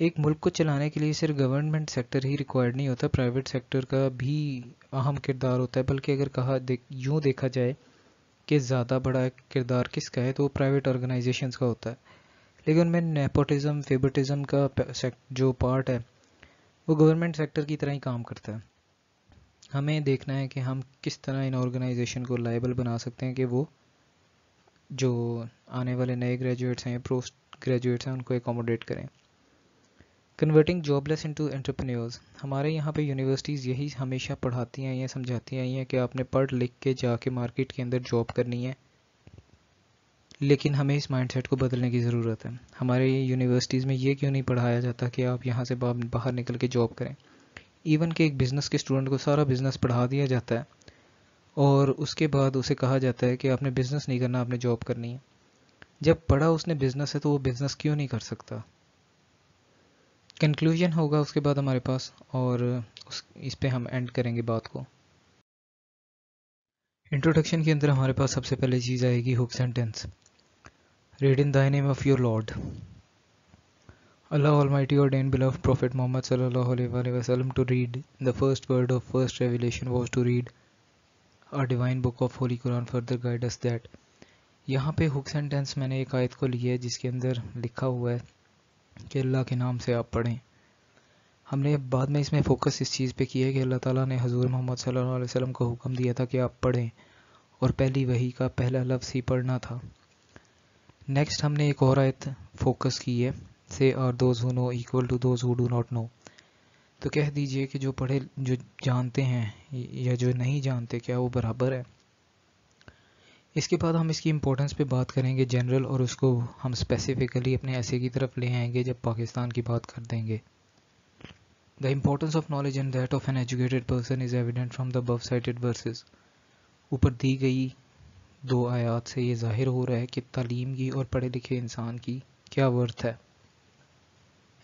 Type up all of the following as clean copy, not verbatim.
ایک ملک کو چلانے کے لیے صرف گورنمنٹ سیکٹر ہی ریکوائرڈ نہیں ہوتا، پرائیویٹ سیکٹر کا بھی اہم کردار ہوتا ہے، بلکہ اگر یوں دیکھا جائے کہ زیادہ بڑا کردار کس کا ہے تو وہ پرائیویٹ آرگنائزیشنز کا ہوتا ہے، لیکن ان میں نیپوٹزم فیورٹزم کا جو پارٹ ہے وہ گورنمنٹ سیکٹر کی طرح ہی کام کرتا ہے. ہمیں دیکھنا ہے کہ ہم کس طرح ان آرگنائزیشن کو لائبل بنا سکتے ہیں کہ وہ جو آنے والے نئے گریجویٹس ہیں، پوسٹ گریجویٹس ہیں، ان کو اکوموڈیٹ کریں. کنورٹنگ جاب لیس انٹو انٹرپرینیورز. ہمارے یہاں پہ یونیورسٹیز یہی ہمیشہ پڑھاتی ہیں یا سمجھاتی ہیں کہ آپ نے پڑھ لکھ کے جا کے مارکیٹ کے اندر جاب کرنی ہے، لیکن ہمیں اس مائنڈ سیٹ کو بدلنے کی ضرورت ہے. ہمارے یونیورسٹیز میں یہ کیوں نہیں پڑھایا جاتا کہ آپ یہاں سے باہر نکل کے جاب کریں. ایون کہ ایک بزنس کے اسٹوڈنٹ کو سارا بزنس پڑھا دیا جاتا ہے اور اس کے بعد اسے کہا جاتا ہے کہ آپ نے بزنس نہیں کرنا، آپ نے جاب کرنی ہے. جب پڑھا اس نے بزنس ہے تو وہ بزنس کیوں نہیں کر سکتا. کنکلوژن ہوگا اس کے بعد ہمارے پاس، اور اس پہ ہم اینڈ کریں گے بات کو. انٹروڈکشن کے اندر ہمارے پاس سب سے پہلے چیز آئے گی ہک sentence. Read in thy name of your Lord. Allah Almighty ordained beloved Prophet Muhammad sallallahu alaihi wasallam to read. The first word of first revelation was to read our divine book of Holy Quran. Further guide us that. یہاں پہ ہک sentence میں نے ایک آیت کو لی ہے جس کے اندر لکھا ہوا ہے کہ اللہ کے نام سے آپ پڑھیں. ہم نے بعد میں اس میں فوکس اس چیز پہ کیا ہے کہ اللہ تعالیٰ نے حضور محمد صلی اللہ علیہ وسلم کو حکم دیا تھا کہ آپ پڑھیں، اور پہلی وحی کا پہلا لفظ ہی پڑھنا تھا. نیکسٹ ہم نے ایک اور آیت فوکس کی ہے، say are those who know equal to those who do not know. تو کہہ دیجئے کہ جو جانتے ہیں یا جو نہیں جانتے کیا وہ برابر ہے. اس کے بعد ہم اس کی امپورٹنس پہ بات کریں گے جنرل، اور اس کو ہم اسپیسیفکلی اپنے ایسے کی طرف لے آئیں گے جب پاکستان کی بات کر دیں گے. The importance of knowledge and that of an educated person is evident from the above cited verses. اوپر دی گئی دو آیات سے یہ ظاہر ہو رہا ہے کہ تعلیم کی اور پڑھے لکھے انسان کی کیا ورتھ ہے.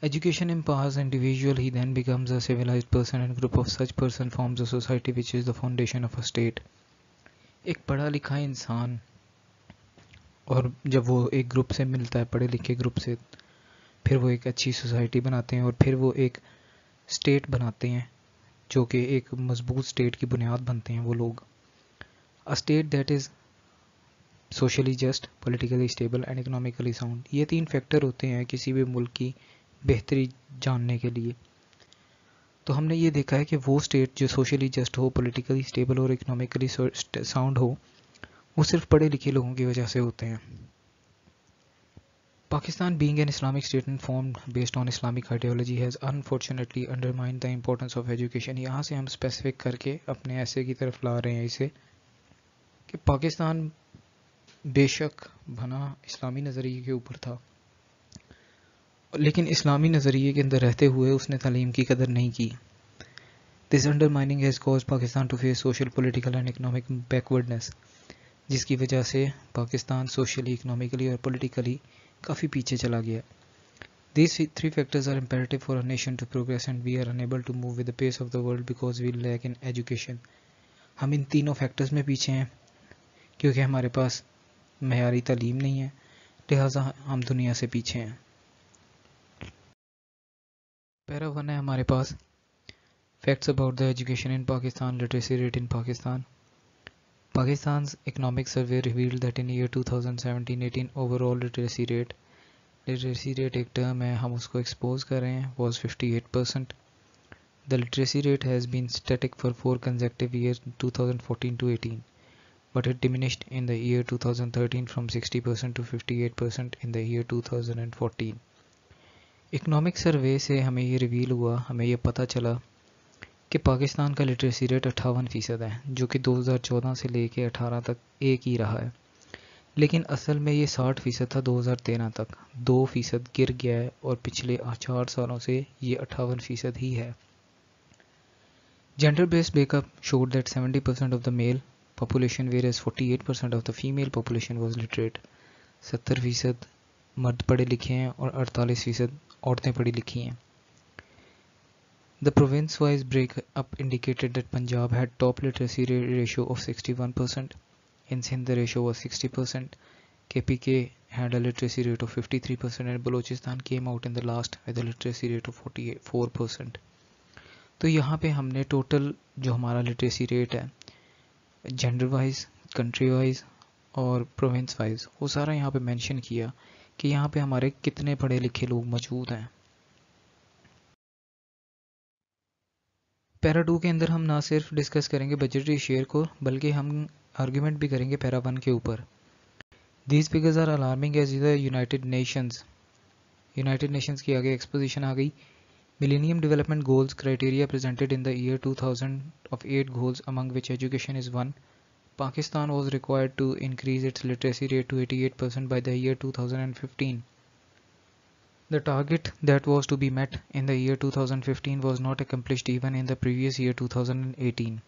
Education empowers individual, he then becomes a civilized person and group of such person forms a society which is the foundation of a state. ایک پڑھا لکھا انسان اور جب وہ ایک گروپ سے ملتا ہے، پڑھے لکھے گروپ سے، پھر وہ ایک اچھی سوسائٹی بناتے ہیں اور پھر وہ ایک اسٹیٹ بناتے ہیں جو کہ ایک مضبوط اسٹیٹ کی بنیاد بنتے ہیں وہ لوگ. A state that is socially just, politically stable and economically sound. یہ تین فیکٹر ہوتے ہیں کسی بھی ملک کی بہتری جاننے کے لیے. تو ہم نے یہ دیکھا ہے کہ وہ اسٹیٹ جو سوشلی جسٹ ہو، پولیٹیکلی اسٹیبل اور اکنامکلی ساؤنڈ ہو، وہ صرف پڑھے لکھے لوگوں کی وجہ سے ہوتے ہیں. Pakistan being an Islamic state and formed based on Islamic ideology has unfortunately undermined the importance of education. یہاں سے ہم اسپیسیفک کر کے اپنے ایسے کی طرف لا رہے ہیں اسے کہ پاکستان بے شک بنا اسلامی نظریے کے اوپر تھا، لیکن اسلامی نظریے کے اندر رہتے ہوئے اس نے تعلیم کی قدر نہیں کی. This undermining has caused Pakistan to face social, political and economic backwardness, جس کی وجہ سے پاکستان سوشلی، اکنامکلی اور پولیٹیکلی کافی پیچھے چلا گیا. These three factors are imperative for a nation to progress and we are unable to move with the pace of the world because we lack in education. ہم ان تینوں فیکٹرز میں پیچھے ہیں کیونکہ ہمارے پاس معیاری تعلیم نہیں ہے، لہٰذا ہم دنیا سے پیچھے ہیں. پیرا 1 ہے ہمارے پاس facts about the education in Pakistan. Literacy rate in Pakistan. Pakistan's economic survey revealed that in year 2017-18 overall literacy rate ایک ٹرم ہے، ہم اس کو ایکسپوز کر رہے ہیں، was 58%. The literacy rate has been static for 4 consecutive years 2014-18, but it diminished in the year 2013 from 60% to 58% in the year 2014. Economic survey سے ہمیں یہ ریویل ہوا، ہمیں یہ پتہ چلا کہ پاکستان کا لٹریسی ریٹ 58% ہے، جو کہ 2014 سے لے کے 18 تک ایک ہی رہا ہے، لیکن اصل میں یہ 60% تھا 2013 تک، 2% گر گیا ہے اور پچھلے 4 سالوں سے یہ 58% ہی ہے. Gender based breakup showed that 70% of the male population whereas 48% of the female population was literate. 70% مرد پڑھے لکھے ہیں اور 48% عورتیں پڑھی لکھی ہیں. The province-wise break-up indicated that Punjab had top literacy ratio of 61%. In Sindh the ratio was 60%. KPK had a literacy rate of 53% and Balochistan came out in the last with a literacy rate of 44%. تو یہاں پہ ہم نے total جو ہمارا literacy rate ہے gender wise, country wise اور province wise وہ سارا یہاں پہ مینشن کیا کہ یہاں پہ ہمارے کتنے پڑھے لکھے لوگ موجود ہیں. پیرا 2 کے اندر ہم نہ صرف ڈسکس کریں گے بجٹری شیئر کو بلکہ ہم آرگیومنٹ بھی کریں گے پیرا 1 کے اوپر. These figures are alarming as the United Nations کی آگے ایکسپوزیشن آ گئی. Millennium development goals criteria presented in the year 2000 of 8 goals among which education is one. Pakistan was required to increase its literacy rate to 88% by the year 2015. The target that was to be met in the year 2015 was not accomplished even in the previous year 2018.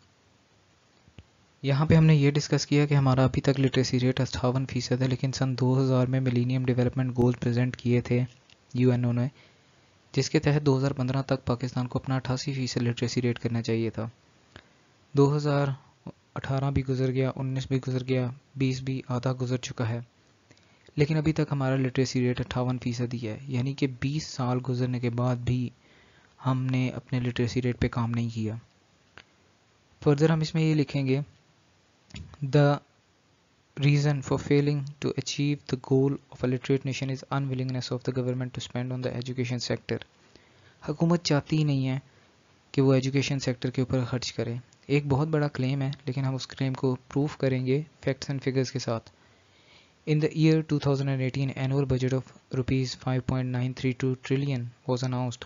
یہاں پہ ہم نے یہ discuss کیا کہ ہمارا ابھی تک لٹریسی ریٹ 58% ہے، لیکن سن 2000 میں ملینیم ڈیولپمنٹ گول پریزنٹ کیے تھے UN نے، جس کے تحت 2015 تک پاکستان کو اپنا 88% لٹریسی ریٹ کرنا چاہیے تھا. 2018 بھی گزر گیا، 19 بھی گزر گیا، 20 بھی آدھا گزر چکا ہے، لیکن ابھی تک ہمارا لٹریسی ریٹ 58% ہی ہے. یعنی کہ 20 سال گزرنے کے بعد بھی ہم نے اپنے لٹریسی ریٹ پہ کام نہیں کیا. فردر ہم اس میں یہ لکھیں گے The reason for failing to achieve the goal of a literate nation is unwillingness of the government to spend on the education sector. حکومت چاہتی ہی نہیں ہے کہ وہ ایجوکیشن سیکٹر کے اوپر خرچ کرے. ایک بہت بڑا کلیم ہے، لیکن ہم اس کلیم کو پروف کریں گے فیکٹس اینڈ فگرز کے ساتھ. In the year 2018 annual budget of rupees 5.932 trillion was announced.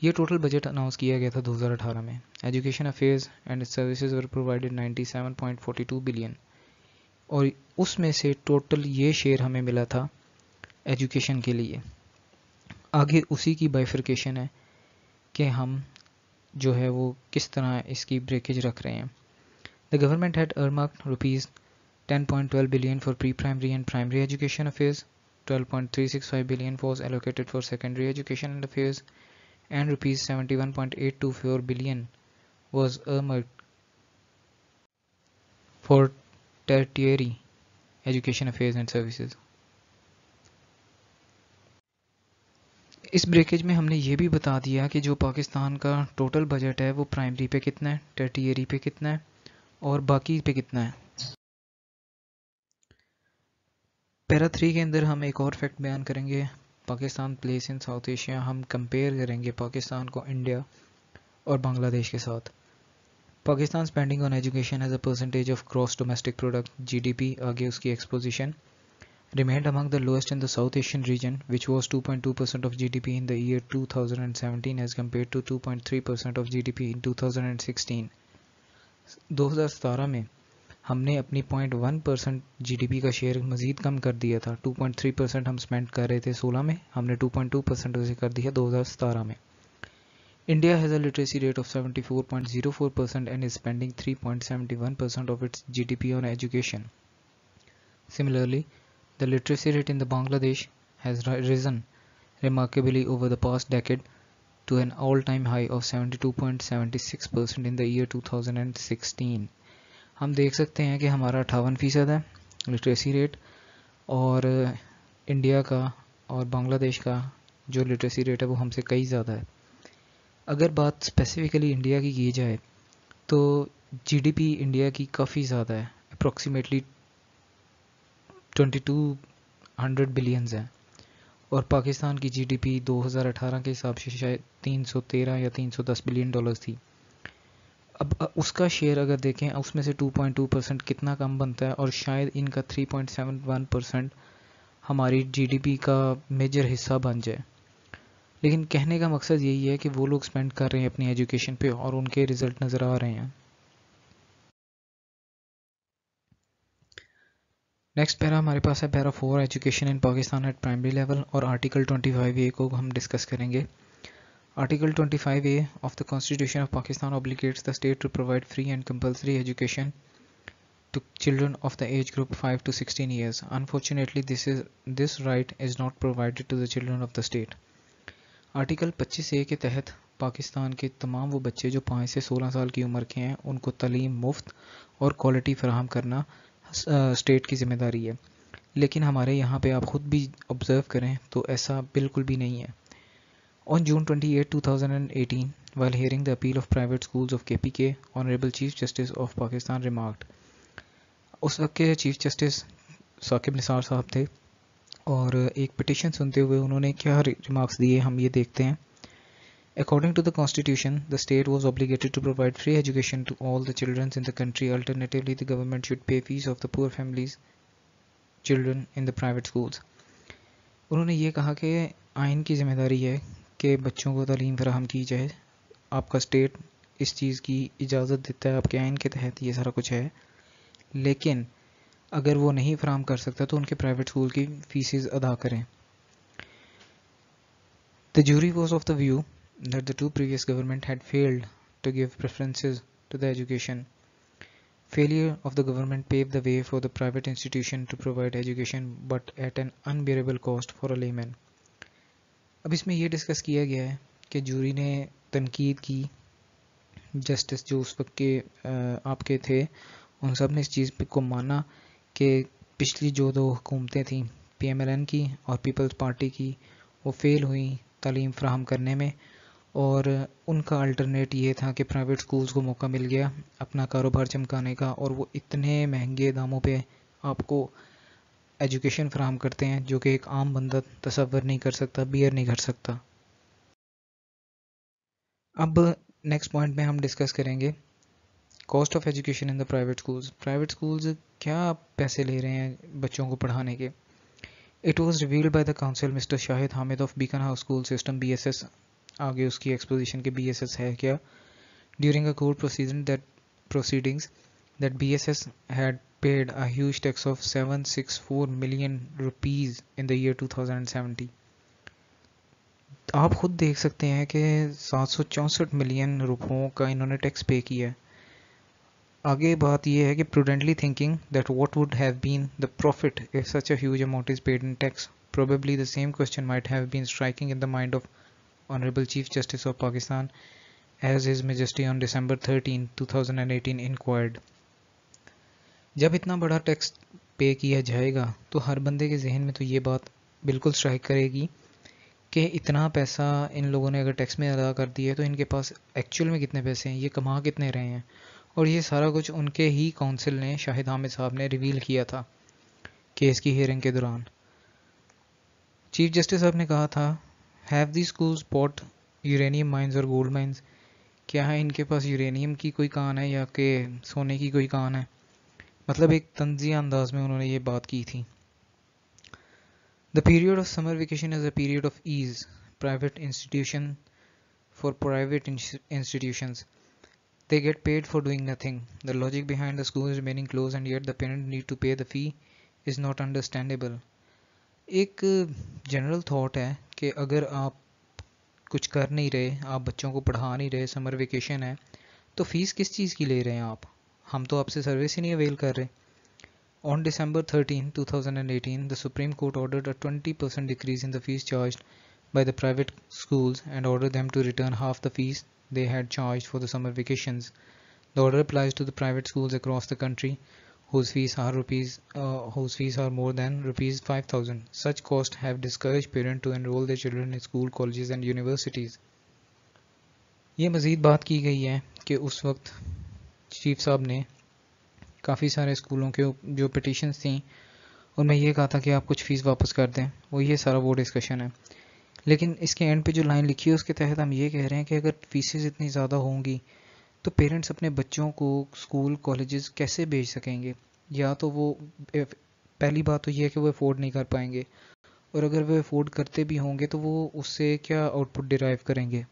یہ ٹوٹل بجٹ اناؤنس کیا گیا تھا 2018 میں. Education affairs and services were provided 97.42 billion, اور اس میں سے ٹوٹل یہ شیئر ہمیں ملا تھا ایجوکیشن کے لیے. آگے اسی کی بائفرکیشن ہے کہ ہم جو ہے وہ کس طرح اس کی بریکیج رکھ رہے ہیں. The government had earmarked rupees 10.12 billion for pre-primary and primary education affairs, 12.365 billion was allocated for secondary education and affairs, and rupees 71.824 billion was earmarked for tertiary education affairs and services. اس breakage میں ہم نے یہ بھی بتا دیا کہ جو پاکستان کا ٹوٹل بجٹ ہے وہ پرائمری پہ کتنا ہے، ٹرٹیری پہ کتنا ہے اور باقی پہ کتنا ہے. پیرا 3 کے اندر ہم ایک اور فیکٹ بیان کریں گے، Pakistan place in South Asia. ہم کمپیئر کریں گے پاکستان کو انڈیا اور بنگلہ دیش کے ساتھ. Pakistan spending on education as a percentage of gross domestic product GDP، آگے اس کی exposition, remained among the lowest in the South Asian region, which was 2.2% of GDP in the year 2017 as compared to 2.3% of GDP in 2016. 2017 میں ہم نے اپنی 0.1% GDP کا share مزید کم کر دیا تھا. 2.3% ہم اسپینڈ کر رہے تھے 16 میں، ہم نے 2.2% اسے کر دیا 2017 میں. India has a literacy rate of 74.04% and is spending 3.71% of its GDP on education. Similarly, the literacy rate in the Bangladesh has risen remarkably over the past decade to an all-time high of 72.76% in the year 2016. ہم دیکھ سکتے ہیں کہ ہمارا 58% ہے literacy rate, اور India کا اور بنگلہ دیش کا جو لٹریسی ریٹ ہے وہ ہم سے کئی زیادہ ہے. اگر بات اسپیسیفکلی انڈیا کی جائے تو GDP انڈیا کی کافی زیادہ ہے، اپروکسیمیٹلی 2200 بلینز ہیں، اور پاکستان کی GDP 2018 کے حساب سے شاید 313 یا 310 بلین ڈالرز تھی. اب اس کا شیئر اگر دیکھیں اس میں سے 2.2% کتنا کم بنتا ہے، اور شاید ان کا 3.71% ہماری GDP کا میجر حصہ بن جائے. لیکن کہنے کا مقصد یہی ہے کہ وہ لوگ اسپینڈ کر رہے ہیں اپنی ایجوکیشن پہ اور ان کے رزلٹ نظر آ رہے ہیں. نیکسٹ پیرا ہمارے پاس ہے para 4 education in Pakistan at primary level, اور آرٹیکل 25A کو ہم ڈسکس کریں گے. Article 25A of the constitution of Pakistan obligates the state to provide free and compulsory education to children of the age group 5 to 16 years. Unfortunately, this right is not provided to the children of the state. Article 25A کے تحت پاکستان کے تمام وہ بچے جو 5 سے 16 سال کی عمر کے ہیں ان کو تعلیم مفت اور کوالٹی فراہم کرنا اسٹیٹ کی ذمہ داری ہے. لیکن ہمارے یہاں پہ آپ خود بھی آبزرو کریں تو ایسا بالکل بھی نہیں ہے. On June 28, 2018, while hearing the appeal of private schools of KPK, Honorable Chief Justice of Pakistan remarked. اس وقت کے چیف جسٹس ثاقب نثار صاحب تھے اور ایک پٹیشن سنتے ہوئے انہوں نے کیا ریمارکس دیے ہم یہ دیکھتے ہیں. According to the Constitution, the state was obligated to provide free education to all the children in the country. Alternatively, the government should pay fees of the poor families' children in the private schools. انہوں نے یہ کہا کہ آئین کی ذمہ داری ہے کہ بچوں کو تعلیم فراہم کی جائے. آپ کا اسٹیٹ اس چیز کی اجازت دیتا ہے, آپ کے آئین کے تحت یہ سارا کچھ ہے, لیکن اگر وہ نہیں فراہم کر سکتا تو ان کے پرائیویٹ اسکول کی فیسز ادا کریں. The jury was of the view that the two previous government had failed to give preferences to the education. Failure of the government paved the way for the private institution to provide education, but at an unbearable cost for a layman. اب اس میں یہ discuss کیا گیا ہے کہ جوری نے تنقید کی, جسٹس جو اس وقت کے آپ کے تھے ان سب نے اس چیز کو مانا کہ پچھلی جو دو حکومتیں تھیں PMLN کی اور پیپلز پارٹی کی, وہ فیل ہوئیں تعلیم فراہم کرنے میں, اور ان کا الٹرنیٹ یہ تھا کہ پرائیویٹ سکولز کو موقع مل گیا اپنا کاروبار چمکانے کا, اور وہ اتنے مہنگے داموں پہ آپ کو ایجوکیشن فراہم کرتے ہیں جو کہ ایک عام بندہ تصور نہیں کر سکتا, بیئر نہیں کر سکتا. اب نیکسٹ پوائنٹ میں ہم ڈسکس کریں گے cost of education in the private schools. Private schools کیا پیسے لے رہے ہیں بچوں کو پڑھانے کے. It was revealed by the council Mr Shahid Hamid of Beaconhouse school system BSS. آگے اس کی ایکسپوزیشن کے BSS ہے کیا. During a court proceedings that BSS had paid a huge tax of 764 million rupees in the year 2070. آپ خود دیکھ سکتے ہیں کہ 764 ملین روپوں کا انہوں نے ٹیکس پے کیا ہے. آگے بات یہ ہے کہ prudently thinking that what would have been the profit if such a huge amount is paid in tax, probably the same question might have been striking in the mind of Honorable Chief Justice of Pakistan as His Majesty on December 13, 2018 inquired. جب اتنا بڑا tax pay کیا جائے گا تو ہر بندے کے ذہن میں تو یہ بات بالکل اسٹرائک کرے گی کہ اتنا پیسہ ان لوگوں نے اگر ٹیکس میں ادا کر دیا ہے تو ان کے پاس ایکچوئل میں کتنے پیسے ہیں, یہ کما کتنے رہے ہیں. اور یہ سارا کچھ ان کے ہی کونسل نے شاہد حامد صاحب نے ریویل کیا تھا کیس کی ہیئرنگ کے دوران. چیف جسٹس صاحب نے کہا تھا have the schools bought uranium mines اور گولڈ مائنز. کیا ہے ان کے پاس یورینیم کی کوئی کان ہے یا کہ سونے کی کوئی کان ہے. مطلب ایک طنزیہ انداز میں انہوں نے یہ بات کی تھی. The period of summer vacation is a period of ease. Private institution for private institutions. They get paid for doing nothing. The logic behind the schools remaining closed and yet the parent need to pay the fee is not understandable. ایک general thought ہے کہ اگر آپ کچھ کر نہیں رہے, آپ بچوں کو پڑھا نہیں رہے, سمر ویکیشن ہے, تو فیس کس چیز کی لے رہے ہیں آپ. ہم تو آپ سے سروس ہی نہیں اویل کر رہے. On December 13, 2018, the Supreme Court ordered a 20% decrease in the fees charged by the private schools and ordered them to return half the fees they had charged for the summer vacations. The order applies to the private schools across the country whose fees are more than rupees 5,000. Such costs have discouraged parents to enroll their children in school, colleges and universities. یہ مزید بات کی گئی ہے کہ اس وقت chief صاحب نے کافی سارے اسکولوں کے جو پٹیشنز تھیں ان میں یہ کہا تھا کہ آپ کچھ فیس واپس کر دیں. وہ یہ سارا وہ ڈسکشن ہے. لیکن اس کے اینڈ پہ جو لائن لکھی ہے اس کے تحت ہم یہ کہہ رہے ہیں کہ اگر فیسز اتنی زیادہ ہوں گی تو پیرنٹس اپنے بچوں کو اسکول کالجز کیسے بھیج سکیں گے. یا تو وہ پہلی بات تو یہ ہے کہ وہ افورڈ نہیں کر پائیں گے, اور اگر وہ افورڈ کرتے بھی ہوں گے تو وہ اس سے کیا آؤٹ پٹ ڈیرائیو کریں گے.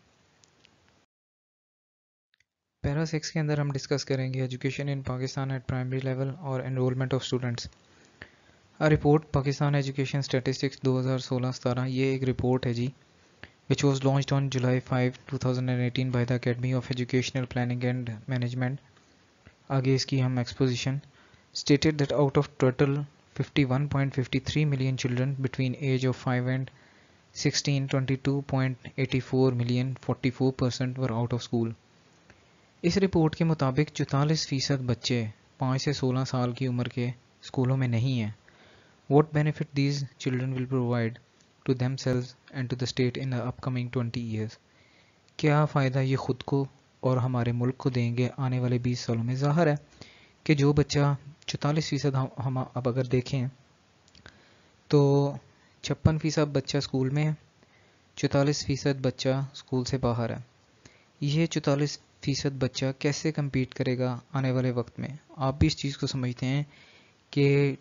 پیرا 6 کے اندر ہم ڈسکس کریں گے education in Pakistan at primary level اور enrolment of students. Report Pakistan education statistics 2016-17. یہ ایک رپورٹ ہے جی which was launched on July 5, 2018 by the Academy of Educational Planning and Management. آگے اس کی ہم exposition. stated that out of total 51.53 million children between age of 5 and 16, 22.84 million 44% were out of school. اس report کے مطابق 44% بچے 5 سے 16 سال کی عمر کے اسکولوں میں نہیں ہیں, What benefit these children will provide to themselves and to the state in the upcoming 20 years. کیا فائدہ یہ خود کو اور ہمارے ملک کو دیں گے آنے والے 20 سالوں میں. ظاہر ہے کہ جو بچہ 44% ہم اب اگر دیکھیں تو 56% بچہ اسکول میں ہے, 44% بچہ اسکول سے باہر ہے. یہ 44% بچہ کیسے کمپیٹ کرے گا آنے والے وقت میں؟ آپ بھی اس چیز کو سمجھتے ہیں کہ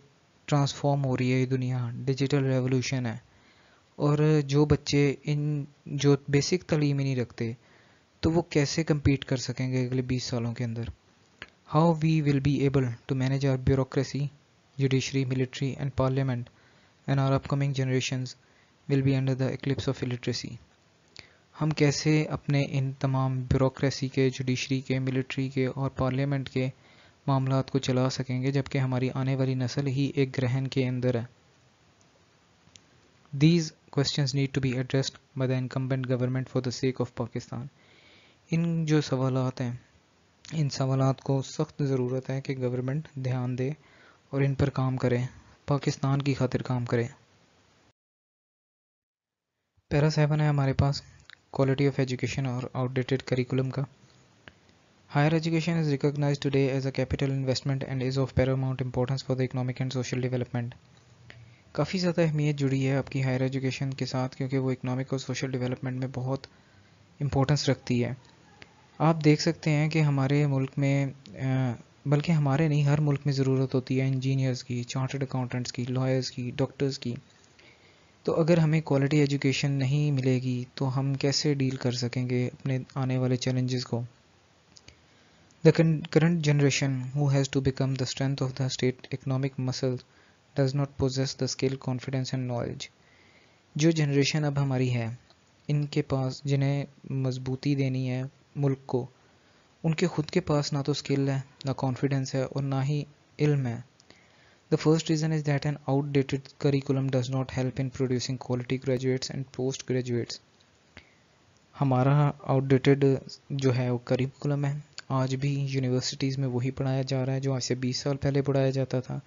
ٹرانسفارم ہو رہی ہے یہ دنیا, ڈیجیٹل ریولوشن ہے, اور جو بچے جو بیسک تعلیم ہی نہیں رکھتے تو وہ کیسے کمپیٹ کر سکیں گے اگلے 20 سالوں کے اندر. How we will be able to manage our bureaucracy, judiciary, military and parliament and our upcoming generations will be under the eclipse of illiteracy. ہم کیسے اپنے ان تمام بیوروکریسی کے, جوڈیشری کے, ملٹری کے اور پارلیمنٹ کے معاملات کو چلا سکیں گے جبکہ ہماری آنے والی نسل ہی ایک گرہن کے اندر ہے. These questions need to be addressed by the incumbent government for the sake of Pakistan. ان جو سوالات ہیں, ان سوالات کو سخت ضرورت ہے کہ گورنمنٹ دھیان دے اور ان پر کام کرے, پاکستان کی خاطر کام کرے. پیرا 7 ہے ہمارے پاس کوالٹی آف ایجوکیشن اور آؤٹ ڈیٹڈ کریکولم کا. Higher education is recognised today as a capital investment and is of paramount importance for the economic and social development. کافی زیادہ اہمیت جڑی ہے آپ کی ہائر ایجوکیشن کے ساتھ کیونکہ وہ اکنامک اور سوشل ڈیولپمنٹ میں بہت امپورٹنس رکھتی ہے. آپ دیکھ سکتے ہیں کہ ہمارے ملک میں, بلکہ ہمارے نہیں, ہر ملک میں ضرورت ہوتی ہے انجینئرز کی, چارٹرڈ اکاؤنٹنٹس کی, لائرز کی, ڈاکٹرز کی. تو اگر ہمیں کوالٹی ایجوکیشن نہیں ملے گی تو ہم کیسے ڈیل کر سکیں گے اپنے آنے والے چیلنجز کو. The current generation, who has to become the strength of the state economic muscle, does not possess the skill, confidence and knowledge. جو جنریشن اب ہماری ہے, ان کے پاس جنہیں مضبوطی دینی ہے ملک کو, ان کے خود کے پاس نہ تو اسکل ہے, نہ کانفیڈنس ہے اور نہ ہی علم ہے. The first reason is that an outdated curriculum does not help in producing quality graduates and post graduates. ہمارا آؤٹ ڈیٹڈ جو ہے وہ کریکولم ہے, آج بھی یونیورسٹیز میں وہی پڑھایا جا رہا ہے جو آج سے 20 سال پہلے پڑھایا جاتا تھا.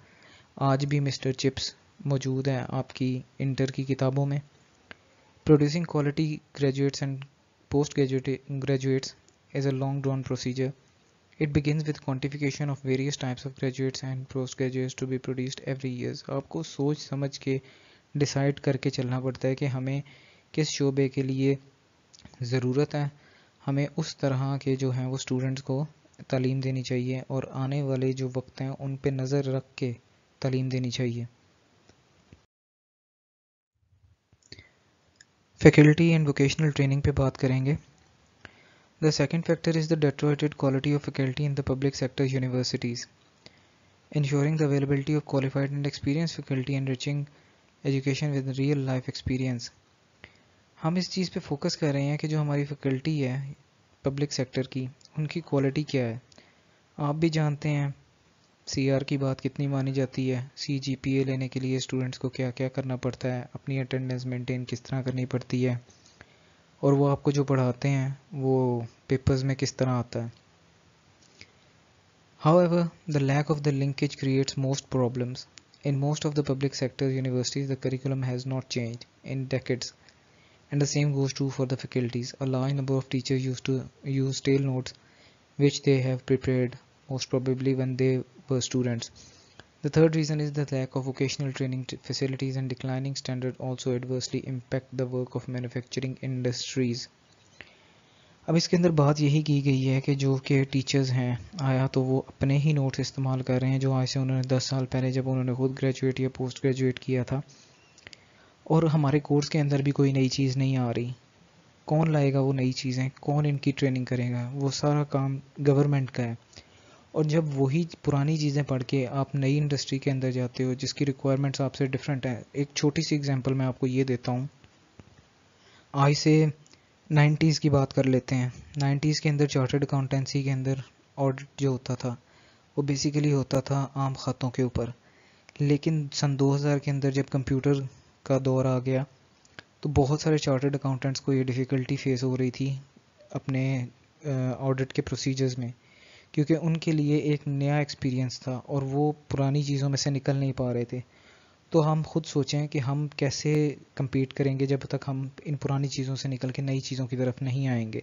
آج بھی مسٹر چپس موجود ہیں آپ کی انٹر کی کتابوں میں. Producing quality graduates and post graduates is a long drawn procedure. It begins with quantification of various types of graduates and postgraduates to be produced every year. آپ کو سوچ سمجھ کے ڈیسائیڈ کر کے چلنا پڑتا ہے کہ ہمیں کس شعبے کے لیے ضرورت ہے, ہمیں اس طرح کے جو ہیں وہ اسٹوڈنٹس کو تعلیم دینی چاہیے اور آنے والے جو وقت ہیں ان پہ نظر رکھ کے تعلیم دینی چاہیے. فیکلٹی اینڈ ووکیشنل ٹریننگ پہ بات کریں گے. The second factor is the deteriorated quality of faculty in the public sector universities. Ensuring the availability of qualified and experienced faculty, enriching education with real life experience. ہم اس چیز پہ focus کر رہے ہیں کہ جو ہماری فیکلٹی ہے پبلک سیکٹر کی, ان کی کوالٹی کیا ہے. آپ بھی جانتے ہیں سی آر کی بات کتنی مانی جاتی ہے, سی جی پی اے لینے کے لیے اسٹوڈنٹس کو کیا کیا کرنا پڑتا ہے, اپنی اٹینڈنس مینٹین کس طرح کرنی پڑتی ہے, اور وہ آپ کو جو پڑھاتے ہیں وہ پیپرز میں کس طرح آتا ہے. However, the lack of the linkage creates most problems. In most of the public sector universities, the curriculum has not changed in decades, and the same goes true for the faculties. A large number of teachers used to use stale notes which they have prepared most probably when they were students. The third reason is the lack of vocational training facilities and declining standard also adversely impact the work of manufacturing industries. اب اس کے اندر بات یہی کی گئی ہے کہ جو کہ ٹیچرز ہیں آیا تو وہ اپنے ہی نوٹس استعمال کر رہے ہیں جو آج سے انہوں نے 10 سال پہلے جب انہوں نے خود گریجویٹ یا پوسٹ گریجویٹ کیا تھا, اور ہمارے کورس کے اندر بھی کوئی نئی چیز نہیں آ رہی. کون لائے گا وہ نئی چیزیں, کون ان کی ٹریننگ کرے گا؟ وہ سارا کام گورنمنٹ کا ہے. اور جب وہی پرانی چیزیں پڑھ کے آپ نئی انڈسٹری کے اندر جاتے ہو جس کی ریکوائرمنٹس آپ سے ڈفرینٹ ہیں. ایک چھوٹی سی اگزامپل میں آپ کو یہ دیتا ہوں, آج سے 90s کی بات کر لیتے ہیں. 90s کے اندر چارٹرڈ اکاؤنٹنسی کے اندر آڈٹ جو ہوتا تھا وہ بیسیکلی ہوتا تھا عام خطوں کے اوپر. لیکن سن 2000 کے اندر جب کمپیوٹر کا دور آ گیا تو بہت سارے چارٹرڈ اکاؤنٹنٹس کو یہ ڈیفیکلٹی فیس ہو رہی تھی اپنے آڈٹ کے پروسیجرز میں, کیونکہ ان کے لیے ایک نیا ایکسپیرینس تھا اور وہ پرانی چیزوں میں سے نکل نہیں پا رہے تھے. تو ہم خود سوچیں کہ ہم کیسے کمپیٹ کریں گے جب تک ہم ان پرانی چیزوں سے نکل کے نئی چیزوں کی طرف نہیں آئیں گے.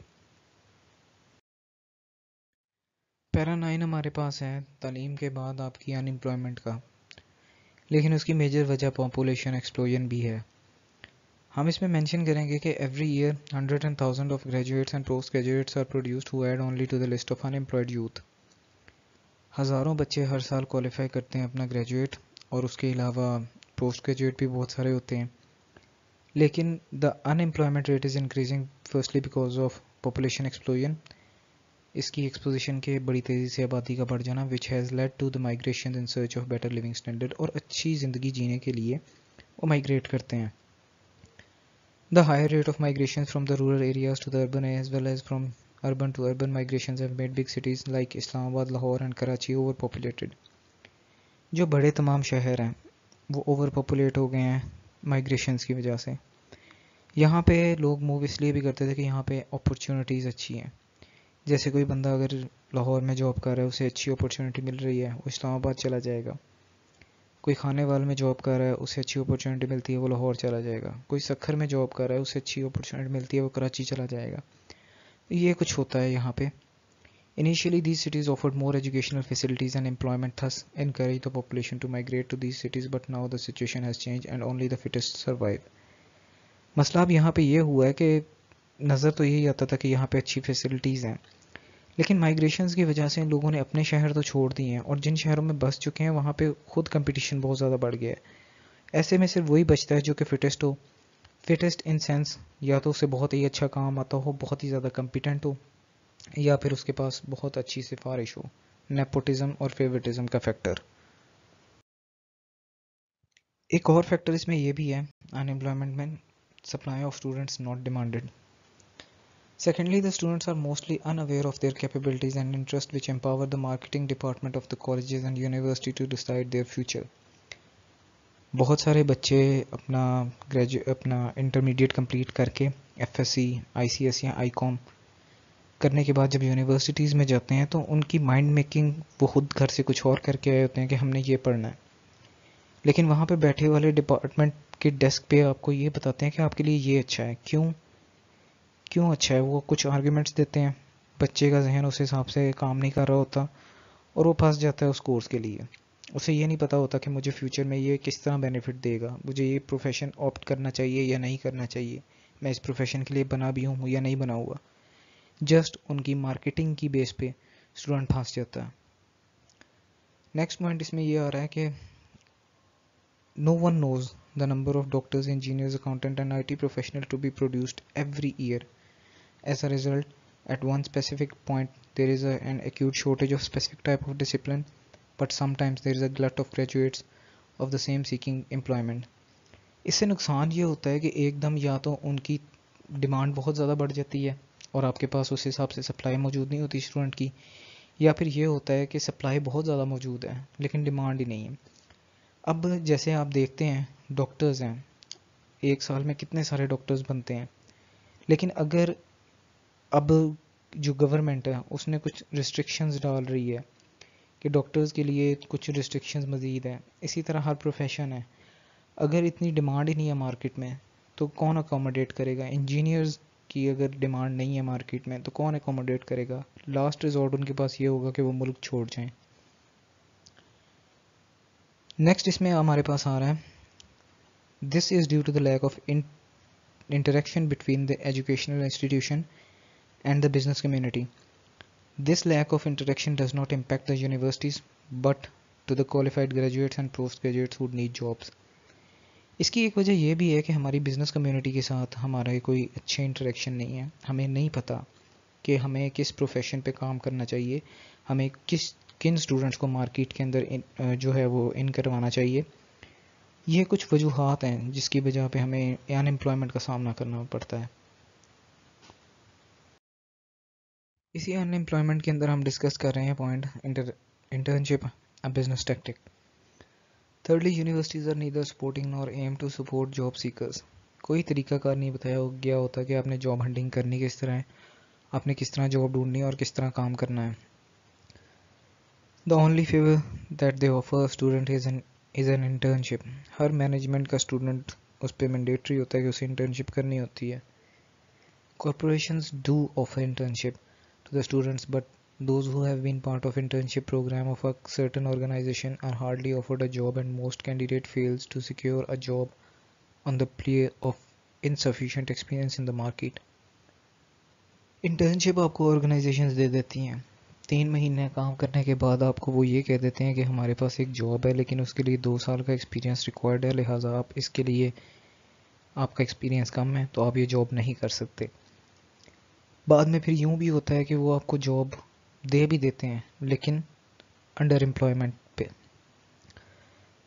پیرا 9 ہمارے پاس ہے تعلیم کے بعد آپ کی ان امپلائمنٹ کا، لیکن اس کی میجر وجہ پاپولیشن ایکسپلوژن بھی ہے. ہم اس میں مینشن کریں گے کہ every year 100,000 of graduates and post graduates are produced who add only to the list of unemployed youth. ہزاروں بچے ہر سال کوالیفائی کرتے ہیں اپنا گریجویٹ، اور اس کے علاوہ پوسٹ گریجویٹ بھی بہت سارے ہوتے ہیں. لیکن the unemployment rate is increasing firstly because of population explosion. اس کی ایکسپوزیشن کے بڑی تیزی سے آبادی کا بڑھ جانا which has led to the migration in search of better living standard, اور اچھی زندگی جینے کے لیے وہ مائگریٹ کرتے ہیں. The higher rate of migration from the rural areas to the urban as well as from urban to urban migrations have made big cities like Islamabad, Lahore and Karachi overpopulated. جو بڑے تمام شہر ہیں وہ over populate ہو گئے ہیں مائگریشنز کی وجہ سے. یہاں پہ لوگ موو اس لیے بھی کرتے تھے کہ یہاں پہ اپرچونیٹیز اچھی ہیں. جیسے کوئی بندہ اگر لاہور میں جاب کر رہا ہے، اسے اچھی اپرچونیٹی مل رہی ہے، وہ اسلام آباد چلا جائے گا. کوئی کھانے وال میں جاب کر رہا ہے، اسے اچھی اپرچونیٹی ملتی ہے، وہ لاہور چلا جائے گا. کوئی سکھر میں جاب کر رہا ہے، اسے اچھی اپرچونیٹی ملتی ہے، وہ کراچی چلا جائے گا. یہ کچھ ہوتا ہے یہاں پہ. Initially these cities offered more educational facilities and employment, thus encouraged the population to migrate to these cities, but now the situation has changed and only the fittest survive. مسئلہ اب یہاں پہ یہ ہوا ہے کہ نظر تو یہی آتا تھا کہ یہاں پہ اچھی فیسلٹیز ہیں، لیکن مائگریشنز کی وجہ سے ان لوگوں نے اپنے شہر تو چھوڑ دیے ہیں، اور جن شہروں میں بس چکے ہیں وہاں پہ خود کمپٹیشن بہت زیادہ بڑھ گیا ہے. ایسے میں صرف وہی بچتا ہے جو کہ fittest who. Fittest in sense یا تو اسے بہت ہی اچھا کام آتا ہو، بہت ہی زیادہ کمپیٹنٹ ہو، یا پھر اس کے پاس بہت اچھی سفارش ہو. نیپوٹزم اور فیورٹزم کا فیکٹر. ایک اور فیکٹر اس میں یہ بھی ہے ان امپلائمنٹ میں، supply of students not demanded. Secondly, the students are mostly unaware of their capabilities and interests, which empower the marketing department of the colleges and university to decide their future. بہت سارے بچے اپنا intermediate complete کر کے F S C, آئی C S یا آئی کام کرنے کے بعد جب یونیورسٹیز میں جاتے ہیں تو ان کی مائنڈ میکنگ وہ خود گھر سے کچھ اور کر کے آئے ہوتے ہیں کہ ہم نے یہ پڑھنا ہے، لیکن وہاں پہ بیٹھے والے ڈپارٹمنٹ کے ڈیسک پہ آپ کو یہ بتاتے ہیں کہ آپ کے لیے یہ اچھا ہے. کیوں اچھا ہے؟ وہ کچھ آرگیومنٹس دیتے ہیں، بچے کا ذہن اس حساب سے کام نہیں کر رہا ہوتا اور وہ پھنس جاتا ہے اس کورس کے لیے. اسے یہ نہیں پتا ہوتا کہ مجھے فیوچر میں یہ کس طرح بینیفٹ دے گا، مجھے یہ پروفیشن آپٹ کرنا چاہیے یا نہیں کرنا چاہیے، میں اس پروفیشن کے لیے بنا بھی ہوں یا نہیں بنا ہوا. جسٹ ان کی مارکیٹنگ کی بیس پہ اسٹوڈنٹ پھنس جاتا ہے. نیکسٹ پوائنٹ اس میں یہ آ رہا ہے کہ no one knows the number of doctors, engineers, accountant and I T professional to be produced every year. As a result, at one specific point, there is an acute shortage of specific type of discipline, but sometimes there is a glut of graduates of the same seeking employment. اس سے نقصان یہ ہوتا ہے کہ ایک دم یا تو ان کی ڈیمانڈ بہت زیادہ بڑھ جاتی ہے اور آپ کے پاس اس حساب سے سپلائی موجود نہیں ہوتی اسٹوڈنٹ کی، یا پھر یہ ہوتا ہے کہ سپلائی بہت زیادہ موجود ہے لیکن ڈیمانڈ ہی نہیں ہے. اب جیسے آپ دیکھتے ہیں ڈاکٹرز ہیں، ایک سال میں کتنے سارے ڈاکٹرز بنتے ہیں، لیکن اگر اب جو گورنمنٹ ہے اس نے کچھ ریسٹرکشنز ڈال رہی ہے کہ ڈاکٹرز کے لیے کچھ ریسٹرکشنز مزید ہیں، اسی طرح ہر پروفیشن ہے. اگر اتنی ڈیمانڈ ہی نہیں ہے مارکیٹ میں تو کون اکوموڈیٹ کرے گا؟ انجینئرز کی اگر ڈیمانڈ نہیں ہے مارکیٹ میں تو کون اکوموڈیٹ کرے گا؟ لاسٹ ریزورٹ ان کے پاس یہ ہوگا کہ وہ ملک چھوڑ جائیں. نیکسٹ اس میں ہمارے پاس آ رہا ہے this is due to the lack of interaction between the educational institution and the business community. This lack of interaction does not impact the universities but to the qualified graduates and postgraduates who need jobs. اس کی ایک وجہ یہ بھی ہے کہ ہماری business community کے ساتھ ہمارا کوئی اچھے انٹریکشن نہیں ہے. ہمیں نہیں پتہ کہ ہمیں کس پروفیشن پہ کام کرنا چاہیے، ہمیں کن اسٹوڈنٹس کو مارکیٹ کے اندر جو ہے وہ ان کروانا چاہیے. یہ کچھ وجوہات ہیں جس کی وجہ پہ ہمیں ان امپلائمنٹ کا سامنا کرنا پڑتا ہے. اسی ان امپلائمنٹ کے اندر ہم ڈسکس کر رہے ہیں point internship business tactic. Thirdly universities are neither supporting nor aim to support job seekers. کوئی طریقہ کار نہیں بتایا گیا ہوتا کہ آپ نے جاب ہنٹنگ کرنی کس طرح ہے، آپ نے کس طرح جاب ڈھونڈنی ہے اور کس طرح کام کرنا ہے. The only favor that they offer a student is an is an internship. Hare management کا اسٹوڈنٹ اس پہ مینڈیٹری ہوتا ہے کہ اسے انٹرنشپ کرنی ہوتی ہے. Corporations do offer internship to the students, but those who have been part of internship program of a certain organization are hardly offered a job, and most candidate fails to secure a job on the plea of insufficient experience in the market. Internship آپ کو organisations دے دیتی ہیں. 3 مہینے کام کرنے کے بعد آپ کو وہ یہ کہہ دیتے ہیں کہ ہمارے پاس ایک جاب ہے لیکن اس کے لیے 2 سال کا ایکسپیرینس ریکوائرڈ ہے، لہٰذا آپ اس کے لیے آپ کا ایکسپیرینس کم ہے تو آپ یہ جاب نہیں کر سکتے. بعد میں پھر یوں بھی ہوتا ہے کہ وہ آپ کو جاب دے بھی دیتے ہیں لیکن انڈر امپلائمنٹ پہ.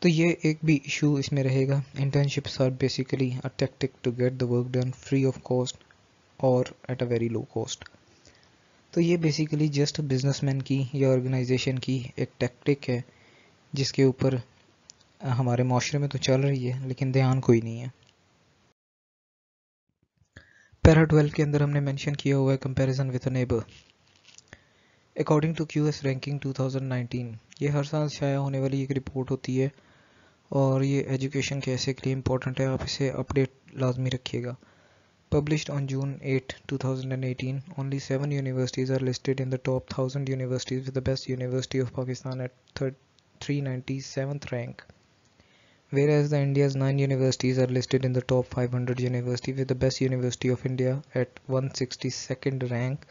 تو یہ ایک بھی ایشو اس میں رہے گا. Internships are basically a tactic to get the work done free of cost اور at a very low cost. تو یہ بیسیکلی جسٹ بزنس مین کی یا آرگنائزیشن کی ایک ٹیکٹک ہے جس کے اوپر ہمارے معاشرے میں تو چل رہی ہے لیکن دھیان کوئی نہیں ہے. پیرا 12 کے اندر ہم نے مینشن کیا ہوا ہے comparison with a neighbour. According to Q S ranking 2019، یہ ہر سال شائع ہونے والی ایک رپورٹ ہوتی ہے اور یہ ایجوکیشن کیسے کے لیے امپورٹنٹ ہے، آپ اسے اپڈیٹ لازمی رکھیے گا. Published on June 8, 2018, only 7 universities are listed in the top 1000 universities, with the best University of Pakistan at 397th rank. Whereas the India's 9 universities are listed in the top 500 universities, with the best University of India at 162nd rank.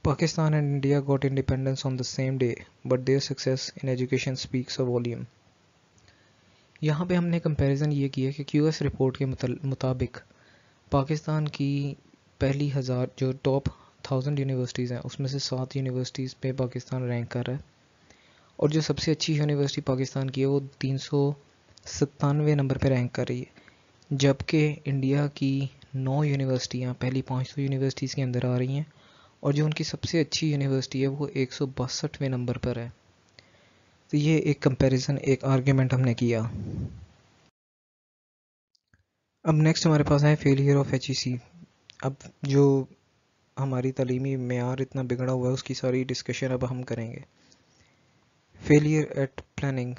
Pakistan and India got independence on the same day, but their success in education speaks a volume. یہاں پہ ہم نے comparison یہ کیا کہ Q S report کے مطابق پاکستان کی پہلی 1000 جو ٹاپ 1000 یونیورسٹیز ہیں اس میں سے 7 یونیورسٹیز پہ پاکستان رینک کر رہا ہے، اور جو سب سے اچھی یونیورسٹی پاکستان کی ہے وہ 397 نمبر پہ رینک کر رہی ہے، جبکہ انڈیا کی 9 یونیورسٹیاں پہلی 500 یونیورسٹیز کے اندر آ رہی ہیں، اور جو ان کی سب سے اچھی یونیورسٹی ہے وہ 162ویں نمبر پر ہے. تو یہ ایک کمپیریزن، ایک آرگیومنٹ ہم نے کیا. اب نیکسٹ ہمارے پاس ہے فیلئر آف ایچ ای سی. اب جو ہماری تعلیمی معیار اتنا بگڑا ہوا ہے اس کی ساری ڈسکشن اب ہم کریں گے. Failure at planning.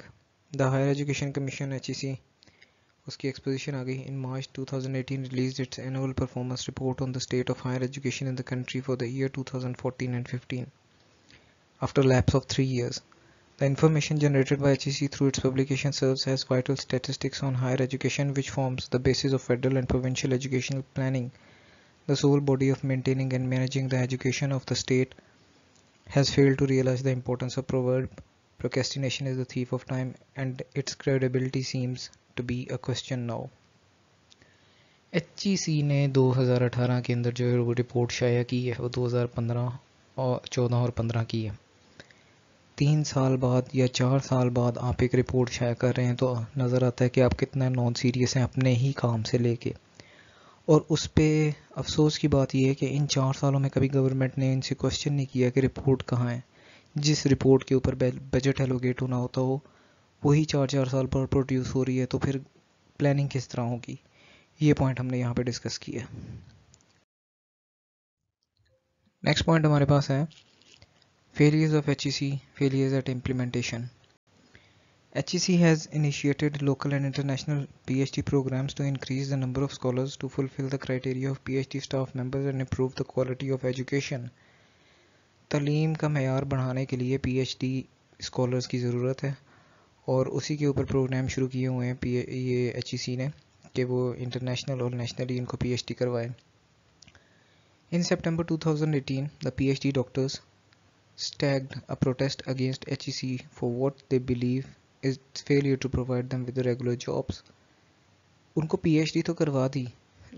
The higher education commission H E C, اس کی ایکسپوزیشن آ گئی. In March 2018 released its annual performance report on the state of higher education in the country for the year 2014 and 15 after lapse of 3 years. The information generated by HEC through its publication serves as vital statistics on higher education, which forms the basis of federal and provincial educational planning. The sole body of maintaining and managing the education of the state has failed to realize the importance of proverb, procrastination is the thief of time, and its credibility seems to be a question now. HEC نے 2018 کے اندر جو report شائع کی ہے وہ 2015 اور 14 اور 15 کی ہے. 3 سال بعد یا 4 سال بعد آپ ایک رپورٹ شائع کر رہے ہیں تو نظر آتا ہے کہ آپ کتنا نان سیریس ہیں اپنے ہی کام سے لے کے. اور اس پہ افسوس کی بات یہ ہے کہ ان 4 سالوں میں کبھی گورنمنٹ نے ان سے کوشچن نہیں کیا کہ رپورٹ کہاں ہے. جس رپورٹ کے اوپر بجٹ ایلوکیٹ ہونا ہوتا ہو وہی 4 سال پر پروڈیوس ہو رہی ہے، تو پھر پلاننگ کس طرح ہوگی. یہ پوائنٹ ہم نے یہاں پہ ڈسکس کیا. نیکسٹ پوائنٹ ہمارے پاس ہے failures of HEC, failures at implementation. HEC has initiated local and international PhD programs to increase the number of scholars to fulfill the criteria of PhD staff members and improve the quality of education. تعلیم کا معیار بڑھانے کے لیے PhD scholars کی ضرورت ہے، اور اسی کے اوپر پروگرام شروع کیے ہوئے ہیں یہ HEC نے کہ وہ انٹرنیشنل اور نیشنلی ان کو PhD کروائیں. In September 2018, the PhD doctors staged a protest against HEC for what they believe is its failure to provide them with regular jobs. ان کو PhD تو کروا دی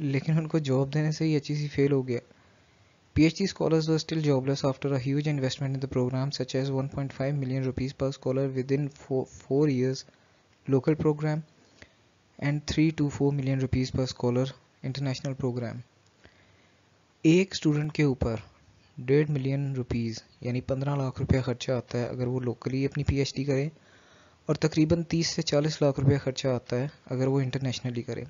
لیکن ان کو جاب دینے سے ہی HEC فیل ہو گیا. PhD scholars were still jobless after a huge investment in the program, such as 1.5 million rupees per scholar within 4 years local program and 3 to 4 million rupees per scholar international program. ایک student کے اوپر 1.5 million rupees یعنی 15 لاکھ روپیہ خرچہ آتا ہے اگر وہ لوکلی اپنی PhD کرے، اور تقریباً 30 سے 40 لاکھ روپیہ خرچہ آتا ہے اگر وہ انٹرنیشنلی کرے.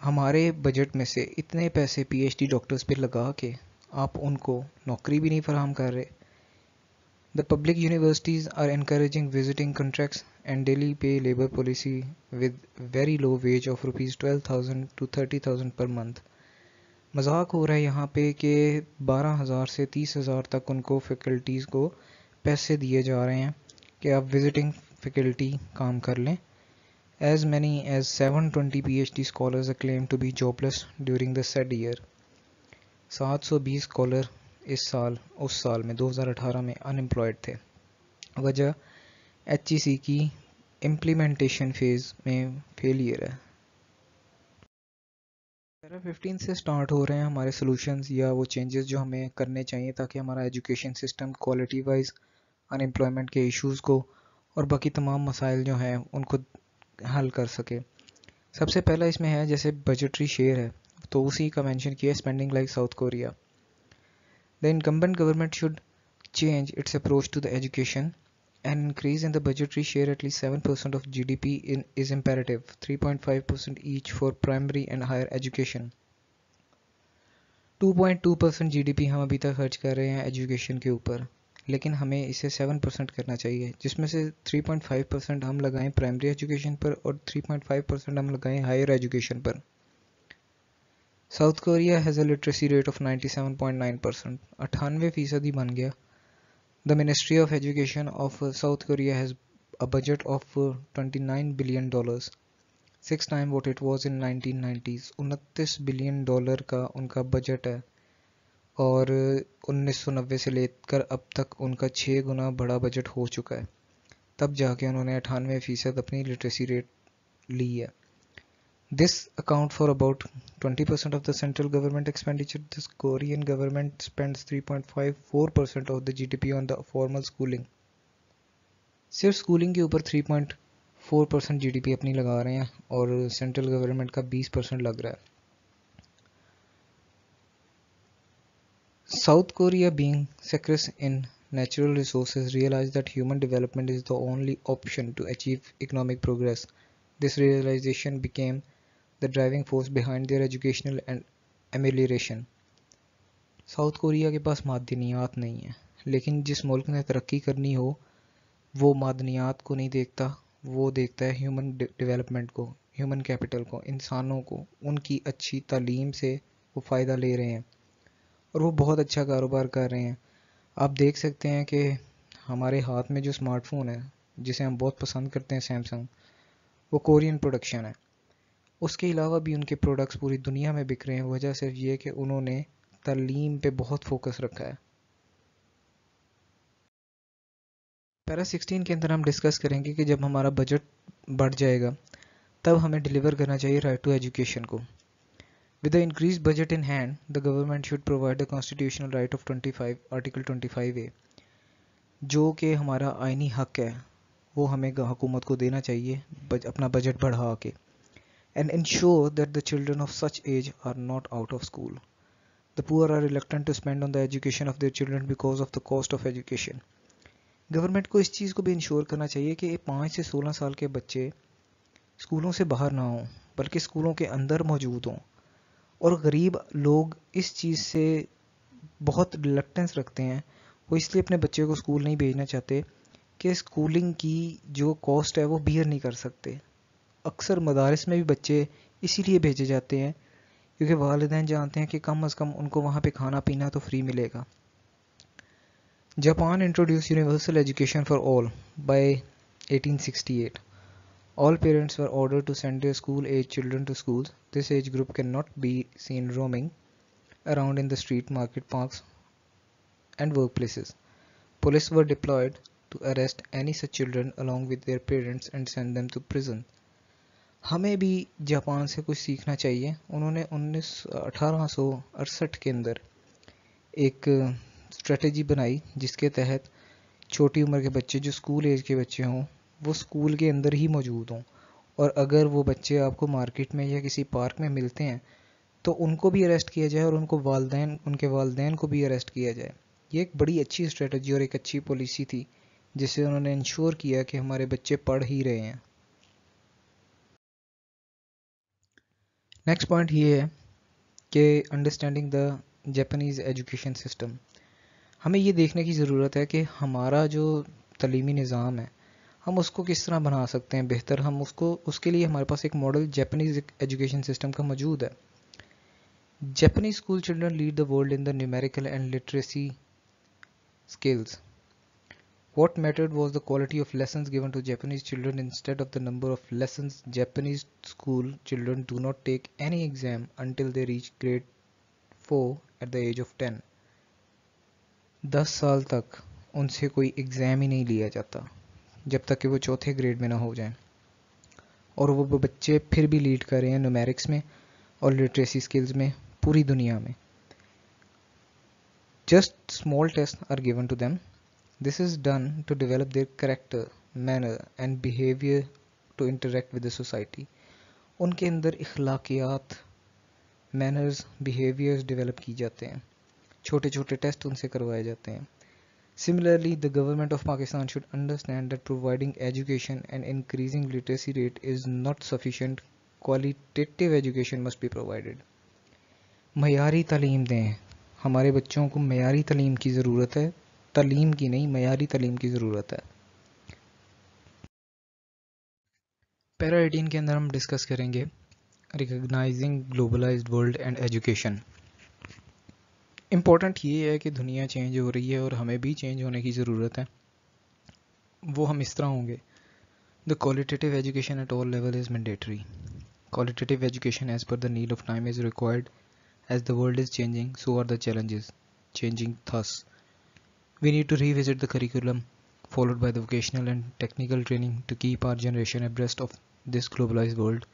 ہمارے بجٹ میں سے اتنے پیسے PhD ڈاکٹرز پہ لگا کے آپ ان کو نوکری بھی نہیں فراہم کر رہے. The public universities are encouraging visiting contracts and daily pay labor policy with very low wage of rupees 12,000 to 30,000 per month. مذاق ہو رہا ہے یہاں پہ کہ 12,000 سے 30,000 تک ان کو فیکلٹیز کو پیسے دیے جا رہے ہیں کہ آپ وزٹنگ فیکلٹی کام کر لیں. As many as 720 PhD scholars are claimed to be jobless during the said year. 720 scholar اس سال میں 2018 میں انمپلائڈ تھے. وجہ ایچ ای سی کی امپلیمنٹیشن فیز میں فیلئر ہے. پیرا 15 سے سٹارٹ ہو رہے ہیں ہمارے سلوشنز یا وہ چینجز جو ہمیں کرنے چاہیے تاکہ ہمارا ایجوکیشن سسٹم کوالٹی وائز ان امپلائمنٹ کے ایشوز کو اور باقی تمام مسائل جو ہیں ان کو حل کر سکے. سب سے پہلا اس میں ہے جیسے بجٹری شیئر ہے تو اسی کا مینشن کیا spending like south Korea. The incumbent government should change its approach to the education. An increase in the budgetary share at least 7% of GDP is imperative, 3.5% each for primary and higher education. 2.2% GDP ہم ابھی تک خرچ کر رہے ہیں education کے اوپر، لیکن ہمیں اسے 7% کرنا چاہیے، جس میں سے 3.5% ہم لگائیں پرائمری ایجوکیشن پر اور 3.5% ہم لگائیں ہائر ایجوکیشن پر. South Korea has a literacy rate of 97.9%. 98% ہی بن گیا. The Ministry of Education of South Korea has a budget of $29 billion, 6 times what it was in 1990s. $29 billion کا ان کا بجٹ ہے اور 1990 سے لے کر اب تک ان کا 6 گنا بڑا بجٹ ہو چکا ہے، تب جا کے انہوں نے 98% اپنی لٹریسی ریٹ لی ہے. This account for about 20% of the central government expenditure. The Korean government spends 3.54% of the GDP on the formal schooling. صرف schooling کے اوپر 3.4% GDP اپنی لگا رہے ہیں اور سینٹرل گورنمنٹ کا 20% لگ رہا ہے. South Korea, being scarce in natural resources, realized that human development is the only option to achieve economic progress. This realization became the driving force behind their educational and amelioration. South Korea کے پاس معدنیات نہیں ہیں، لیکن جس ملک نے ترقی کرنی ہو وہ معدنیات کو نہیں دیکھتا، وہ دیکھتا ہے ہیومن ڈیولپمنٹ کو، ہیومن کیپٹل کو، انسانوں کو. ان کی اچھی تعلیم سے وہ فائدہ لے رہے ہیں اور وہ بہت اچھا کاروبار کر رہے ہیں. آپ دیکھ سکتے ہیں کہ ہمارے ہاتھ میں جو اسمارٹ فون ہے جسے ہم بہت پسند کرتے ہیں سیمسنگ، وہ کورین پروڈکشن ہے. اس کے علاوہ بھی ان کے پروڈکٹس پوری دنیا میں بک رہے ہیں. وجہ صرف یہ کہ انہوں نے تعلیم پہ بہت فوکس رکھا ہے. پیرا 16 کے اندر ہم ڈسکس کریں گے کہ جب ہمارا بجٹ بڑھ جائے گا تب ہمیں ڈیلیور کرنا چاہیے رائٹ ٹو ایجوکیشن کو. With the increased budget in hand, the government should provide the constitutional right of 25, Article 25A, جو کہ ہمارا آئینی حق ہے وہ ہمیں حکومت کو دینا چاہیے اپنا بجٹ بڑھا کے. And ensure that the children of such age are not out of school. The poor are reluctant to spend on the education of their children because of the cost of education. Government کو اس چیز کو بھی ensure کرنا چاہیے کہ 5 سے 16 سال کے بچے اسکولوں سے باہر نہ ہوں بلکہ اسکولوں کے اندر موجود ہوں. اور غریب لوگ اس چیز سے بہت ریلکٹنس رکھتے ہیں، وہ اس لیے اپنے بچے کو اسکول نہیں بھیجنا چاہتے کہ اسکولنگ کی جو کاسٹ ہے وہ بیئر نہیں کر سکتے. اکثر مدارس میں بھی بچے اسی لیے بھیجے جاتے ہیں کیونکہ والدین جانتے ہیں کہ کم از کم ان کو وہاں پہ کھانا پینا تو فری ملے گا. Japan introduce universal education for all by 1868. All parents were ordered to send their school-age children to schools. This age group cannot be seen roaming around in the street, market, parks, and workplaces. Police were deployed to arrest any such children along with their parents and send them to prison. ہمیں بھی Japan سے کچھ سیکھنا چاہیے. انہوں نے 1868 کے اندر ایک اسٹریٹجی بنائی جس کے تحت چھوٹی عمر کے بچے جو اسکول ایج کے بچے ہوں وہ اسکول کے اندر ہی موجود ہوں، اور اگر وہ بچے آپ کو مارکیٹ میں یا کسی پارک میں ملتے ہیں تو ان کو بھی اریسٹ کیا جائے اور ان کے والدین کو بھی اریسٹ کیا جائے. یہ ایک بڑی اچھی اسٹریٹجی اور ایک اچھی پالیسی تھی جس سے انہوں نے انشور کیا کہ ہمارے بچے پڑھ ہی رہے ہیں. نیکسٹ پوائنٹ یہ ہے کہ understanding the Japanese education system. ہمیں یہ دیکھنے کی ضرورت ہے کہ ہمارا جو تعلیمی نظام ہے ہم اس کو کس طرح بنا سکتے ہیں بہتر. ہم اس کے لیے ہمارے پاس ایک ماڈل جاپانیز ایجوکیشن سسٹم کا موجود ہے. Japanese school children lead the world in the numerical and literacy skills. What mattered was the quality of lessons given to Japanese children instead of the number of lessons. Japanese school children do not take any exam until they reach grade 4 at the age of 10. 10 سال تک ان سے کوئی exam ہی نہیں لیا جاتا جب تک کہ وہ چوتھے گریڈ میں نہ ہو جائیں, اور وہ بچے پھر بھی لیڈ کر رہے ہیں نومیرکس میں اور لٹریسی سکلز میں پوری دنیا میں. Just small tests are given to them. This is done to develop their character, manner and behavior to interact with the society. ان کے اندر اخلاقیات, manners, behaviors ڈیولپ کی جاتے ہیں. چھوٹے چھوٹے ٹیسٹ ان سے کروائے جاتے ہیں. Similarly, the government of Pakistan should understand that providing education and increasing literacy rate is not sufficient. Qualitative education must be provided. معیاری تعلیم دیں. ہمارے بچوں کو معیاری تعلیم کی ضرورت ہے, تعلیم کی نہیں, معیاری تعلیم کی ضرورت ہے. پیرا 18 کے اندر ہم ڈسکس کریں گے recognising globalised world and education. Important یہ ہے کہ دنیا چینج ہو رہی ہے اور ہمیں بھی چینج ہونے کی ضرورت ہے. وہ ہم اس طرح ہوں گے. The qualitative education at all level is mandatory. Qualitative education as per the need of time is required. As the world is changing, so are the challenges changing thus. We need to revisit the curriculum, followed by the vocational and technical training to keep our generation abreast of this globalized world.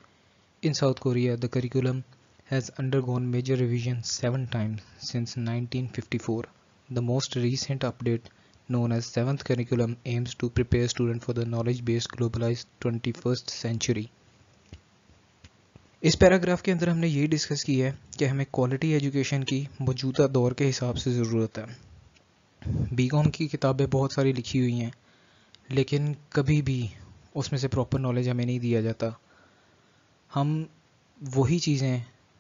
In South Korea, the curriculum has undergone major revision 7 times since 1954. The most recent update, known as 7th curriculum, aims to prepare students for the knowledge-based globalized 21st century. Us paragraph کے اندر ہم نے یہ discuss کی ہے کہ ہمیں quality education کی موجودہ دور کے حساب سے ضرورت ہے. بی کام کی کتابیں بہت ساری لکھی ہوئی ہیں, لیکن کبھی بھی اس میں سے پراپر نالج ہمیں نہیں دیا جاتا. ہم وہی چیزیں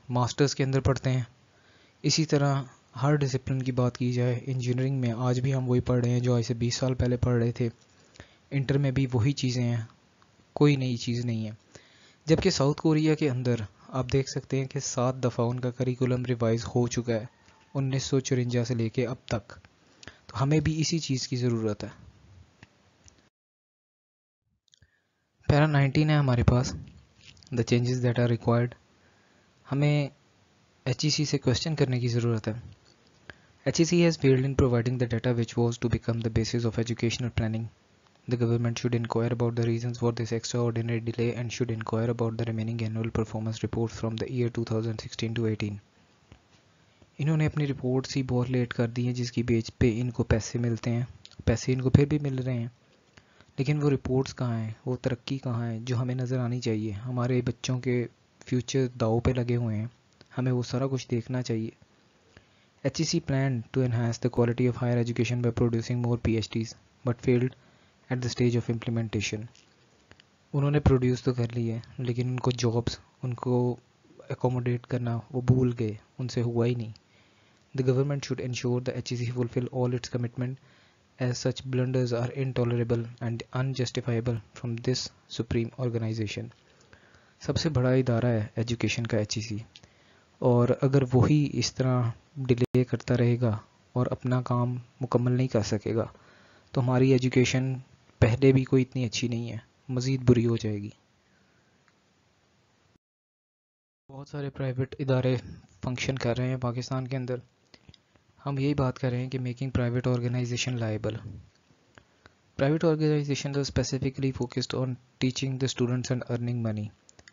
ماسٹرز کے اندر پڑھتے ہیں. اسی طرح ہر ڈسپلن کی بات کی جائے, انجینئرنگ میں آج بھی ہم وہی پڑھ رہے ہیں جو آج سے 20 سال پہلے پڑھ رہے تھے. انٹر میں بھی وہی چیزیں ہیں, کوئی نئی چیز نہیں ہے. جبکہ ساؤتھ کوریا کے اندر آپ دیکھ سکتے ہیں کہ 7 دفعہ ان کا کریکولم ریوائز ہو چکا ہے 1954 سے لے کے اب تک. تو ہمیں بھی اسی چیز کی ضرورت ہے. پیرا 19 ہے ہمارے پاس, the changes that are required. ہمیں HEC سے کوشچن کرنے کی ضرورت ہے. HEC has failed in providing the data which was to become the basis of educational planning. The government should inquire about the reasons for this extraordinary delay and should inquire about the remaining annual performance reports from the year 2016 to 18. انہوں نے اپنی reports ہی بہت late کر دی ہیں جس کی بیس پہ ان کو پیسے ملتے ہیں. پیسے ان کو پھر بھی مل رہے ہیں, لیکن وہ رپورٹس کہاں ہیں, وہ ترقی کہاں ہے جو ہمیں نظر آنی چاہیے. ہمارے بچوں کے فیوچر داؤ پہ لگے ہوئے ہیں, ہمیں وہ سارا کچھ دیکھنا چاہیے. HEC planned to enhance the quality of higher education by producing more PhDs, but failed at the stage of implementation. انہوں نے پروڈیوس تو کر لی ہے, لیکن ان کو جابس, ان کو اکوموڈیٹ کرنا وہ بھول گئے, ان سے ہوا ہی نہیں. The government should ensure the HEC fulfill all its commitment, as such blunders are intolerable and unjustifiable from this supreme organization. سب سے بڑا ادارہ ہے ایجوکیشن کا HEC, اور اگر وہی اس طرح ڈیلے کرتا رہے گا اور اپنا کام مکمل نہیں کر سکے گا تو ہماری ایجوکیشن پہلے بھی کوئی اتنی اچھی نہیں ہے, مزید بری ہو جائے گی. بہت سارے پرائیویٹ ادارے فنکشن کر رہے ہیں پاکستان کے اندر. ہم یہی بات کر رہے ہیں کہ making private organisation liable. Private organisations are specifically focused on teaching the students and earning money.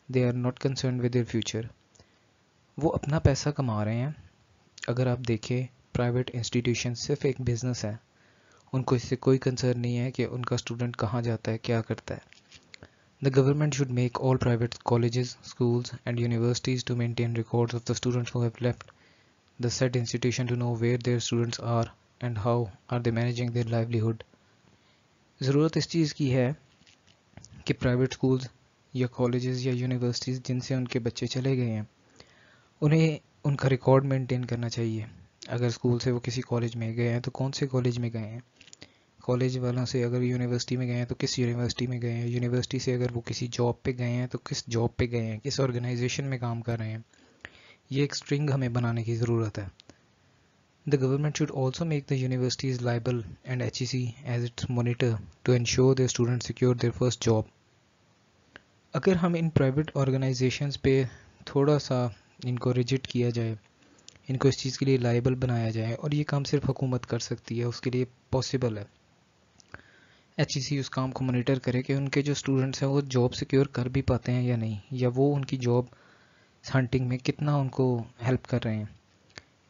They are not concerned with their future. وہ اپنا پیسہ کما رہے ہیں. اگر آپ دیکھیں پرائیویٹ انسٹیٹیوشن صرف ایک بزنس ہے, ان کو اس سے کوئی کنسرن نہیں ہے کہ ان کا اسٹوڈنٹ کہاں جاتا ہے, کیا کرتا ہے. The government should make all private colleges, schools and universities to maintain records of the students who have left the said institution to know where their students are and how are they managing their livelihood. ضرورت اس چیز کی ہے کہ private schools یا colleges یا universities جن سے ان کے بچے چلے گئے ہیں انہیں ان کا ریکارڈ مینٹین کرنا چاہیے اگر اسکول سے وہ کسی کالج میں گئے ہیں تو کون سے کالج میں گئے ہیں، کالج والوں سے اگر یونیورسٹی میں گئے ہیں تو کس یونیورسٹی میں گئے ہیں، یونیورسٹی سے اگر وہ کسی جاب پہ گئے ہیں تو کس جاب پہ گئے ہیں، کس آرگنائزیشن میں کام کر رہے ہیں. یہ ایک اسٹرنگ ہمیں بنانے کی ضرورت ہے. The government should also make the universities liable and HEC as its monitor to ensure their students secure their first job. اگر ہم ان پرائیویٹ آرگنائزیشنز پہ تھوڑا سا ان کو ریجٹ کیا جائے، ان کو اس چیز کے لیے لائبل بنایا جائے، اور یہ کام صرف حکومت کر سکتی ہے، اس کے لیے پاسبل ہے. ایچ ای سی اس کام کو مانیٹر کرے کہ ان کے جو اسٹوڈنٹس ہیں وہ جاب سیکیور کر بھی پاتے ہیں یا نہیں، یا وہ ان کی جاب ہنٹنگ میں کتنا ان کو ہیلپ کر رہے ہیں.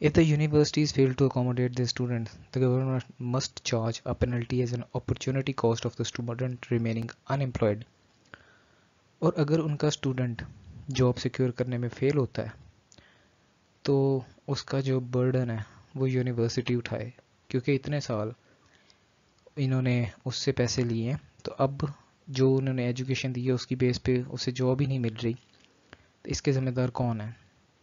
If the universities fail to accommodate their students, the government must charge a penalty as an opportunity cost of the student remaining unemployed. اور اگر ان کا اسٹوڈنٹ جاب سیکیور کرنے میں فیل ہوتا ہے تو اس کا جو برڈن ہے وہ یونیورسٹی اٹھائے، کیونکہ اتنے سال انہوں نے اس سے پیسے لیے ہیں، تو اب جو انہوں نے ایجوکیشن دی ہے اس کی بیس پہ اسے جاب ہی نہیں مل رہی، تو اس کے ذمہ دار کون ہیں؟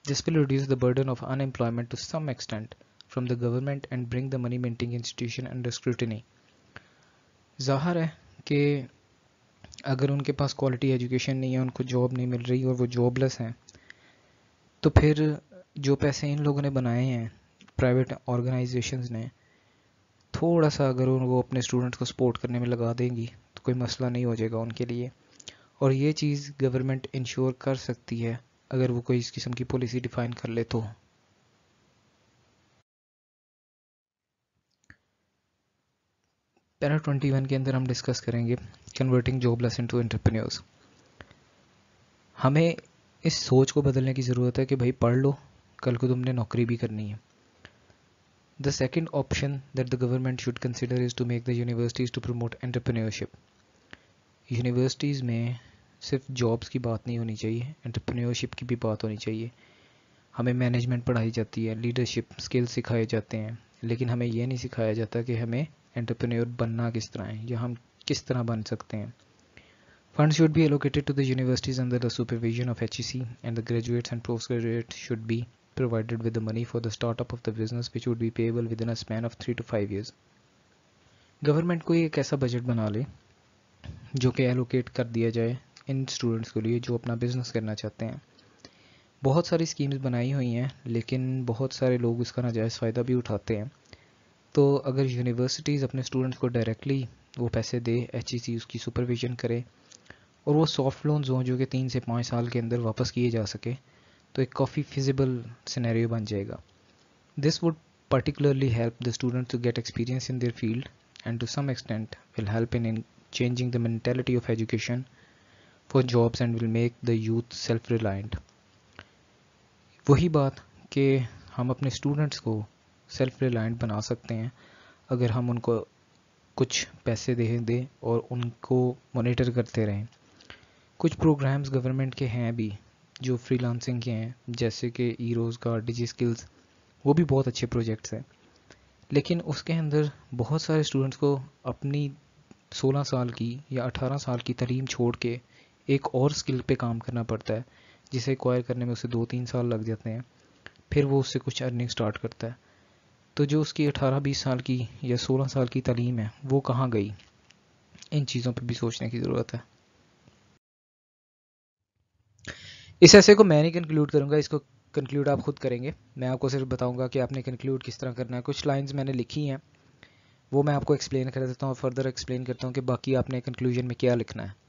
This will reduce the burden of unemployment to some extent from the government and bring the money minting institution under scrutiny. ظاہر ہے کہ اگر ان کے پاس کوالٹی ایجوکیشن نہیں ہے، ان کو جاب نہیں مل رہی اور وہ جاب لیس ہیں، تو پھر جو پیسے ان لوگوں نے بنائے ہیں پرائیویٹ آرگنائزیشنز نے، تھوڑا سا اگر ان کو اپنے اسٹوڈنٹس کو سپورٹ کرنے میں لگا دیں گی تو کوئی مسئلہ نہیں ہو جائے گا ان کے لیے. اور یہ چیز گورنمنٹ انشور کر سکتی ہے اگر وہ کوئی اس قسم کی پالیسی ڈیفائن کر لے تو. پیرا 21 کے اندر ہم ڈسکس کریں گے کنورٹنگ جاب لیس انٹو انٹرپرینیورز. ہمیں اس سوچ کو بدلنے کی ضرورت ہے کہ بھائی پڑھ لو، کل کو تم نے نوکری بھی کرنی ہے. The second option that the government should consider is to make the universities to promote entrepreneurship. Universities میں صرف جابس کی بات نہیں ہونی چاہیے، انٹرپرینیورشپ کی بھی بات ہونی چاہیے. ہمیں مینجمنٹ پڑھائی جاتی ہے، لیڈرشپ اسکل سکھائے جاتے ہیں، لیکن ہمیں یہ نہیں سکھایا جاتا کہ ہمیں انٹرپرینیور بننا کس طرح ہے یا ہم کس طرح بن سکتے ہیں. Funds should be allocated to the universities under the supervision of HEC, and the graduates and postgraduates should be provided with the money for the startup of the business, which would be payable within a span of 3 to 5 years. Government کو ایک ایسا budget بنا لے جو کہ allocate کر دیا جائے ان اسٹوڈنٹس کے لیے جو اپنا بزنس کرنا چاہتے ہیں. بہت ساری اسکیمز بنائی ہوئی ہیں لیکن بہت سارے لوگ اس کا ناجائز فائدہ بھی اٹھاتے ہیں. تو اگر یونیورسٹیز اپنے اسٹوڈنٹس کو ڈائریکٹلی وہ پیسے دے، ایچ ای سی اس کی سپرویژن کرے، اور وہ سافٹ لونز ہوں جو کہ 3 سے 5 سال کے اندر واپس کیے جا سکے، تو ایک کافی فیزیبل سینیریو بن جائے گا. This would particularly help the students to get experience in their field and to some extent will help in changing the mentality of education for jobs and will make the youth self-reliant. وہی بات کہ ہم اپنے students کو self reliant بنا سکتے ہیں اگر ہم ان کو کچھ پیسے دیں اور ان کو مانیٹر کرتے رہیں. کچھ پروگرامز گورنمنٹ کے ہیں بھی جو فری لانسنگ کے ہیں، جیسے کہ ای روزگار، ڈیجی اسکلز، وہ بھی بہت اچھے پروجیکٹس ہیں، لیکن اس کے اندر بہت سارے اسٹوڈنٹس کو اپنی 16 سال کی یا 18 سال کی تعلیم چھوڑ کے ایک اور اسکل پہ کام کرنا پڑتا ہے جسے ایکوائر کرنے میں اسے 2-3 سال لگ جاتے ہیں، پھر وہ اس سے کچھ ارننگ سٹارٹ کرتا ہے. تو جو اس کی 18-20 سال کی یا 16 سال کی تعلیم ہے وہ کہاں گئی؟ ان چیزوں پہ بھی سوچنے کی ضرورت ہے. اس ایسے کو میں نہیں کنکلوڈ کروں گا، اس کو کنکلوڈ آپ خود کریں گے. میں آپ کو صرف بتاؤں گا کہ آپ نے کنکلوڈ کس طرح کرنا ہے. کچھ لائنز میں نے لکھی ہیں وہ میں آپ کو ایکسپلین کر دیتا ہوں اور فردر ایکسپلین کرتا ہوں کہ باقی آپ نے کنکلوژن میں کیا لکھنا ہے.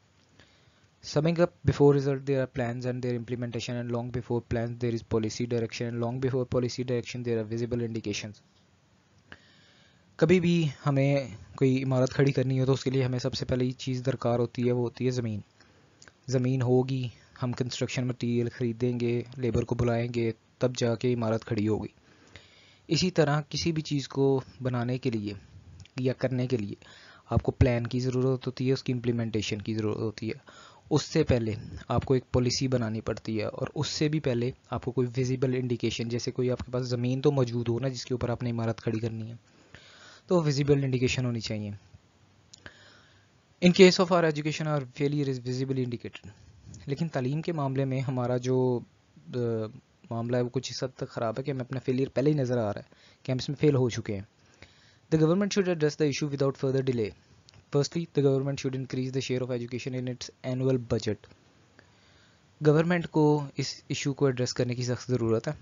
Summing up, before result there are plans and their implementation, and long before plans there is policy direction, and long before policy direction there are visible indications. کبھی بھی ہمیں کوئی عمارت کھڑی کرنی ہو تو اس کے لیے ہمیں سب سے پہلی چیز درکار ہوتی ہے، وہ ہوتی ہے زمین. زمین ہوگی، ہم کنسٹرکشن مٹیریل خریدیں گے، لیبر کو بلائیں گے، تب جا کے عمارت کھڑی ہوگی. اسی طرح کسی بھی چیز کو بنانے کے لیے یا کرنے کے لیے آپ کو پلان کی ضرورت ہوتی ہے، اس کی امپلیمنٹیشن کی ضرورت ہوتی ہے. اس سے پہلے آپ کو ایک پالیسی بنانی پڑتی ہے، اور اس سے بھی پہلے آپ کو کوئی ویزیبل انڈیکیشن، جیسے کوئی آپ کے پاس زمین تو موجود ہو نا جس کے اوپر آپ نے عمارت کھڑی کرنی ہے، تو ویزیبل انڈیکیشن ہونی چاہیے. In case of our education our failure is visibly indicated. لیکن تعلیم کے معاملے میں ہمارا جو معاملہ ہے وہ کچھ اس حد تک خراب ہے کہ ہمیں اپنا فیلئر پہلے ہی نظر آ رہا ہے کہ ہم اس میں فیل ہو چکے ہیں. The government should address the issue without further delay. Firstly, the government should increase the share of education in its annual budget. Government کو اس ایشو کو ایڈریس کرنے کی سخت ضرورت ہے,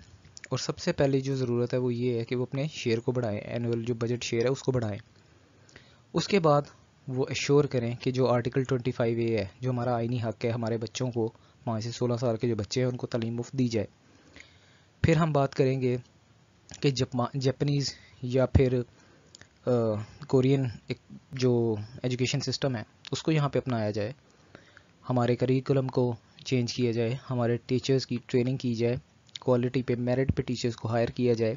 اور سب سے پہلے جو ضرورت ہے وہ یہ ہے کہ وہ اپنے شیئر کو بڑھائیں, اینول جو بجٹ شیئر ہے اس کو بڑھائیں. اس کے بعد وہ ایشور کریں کہ جو آرٹیکل 25A ہے, جو ہمارا آئینی حق ہے ہمارے بچوں کو 5 سے 16 سال کے جو بچے ہیں ان کو تعلیم مفت دی جائے. پھر ہم بات کریں گے کہ جاپنیز یا پھر کورین جو ایجوکیشن سسٹم ہے اس کو یہاں پہ اپنایا جائے, ہمارے کریکولم کو چینج کیا جائے, ہمارے ٹیچرز کی ٹریننگ کی جائے, کوالٹی پہ میرٹ پہ ٹیچرز کو ہائر کیا جائے.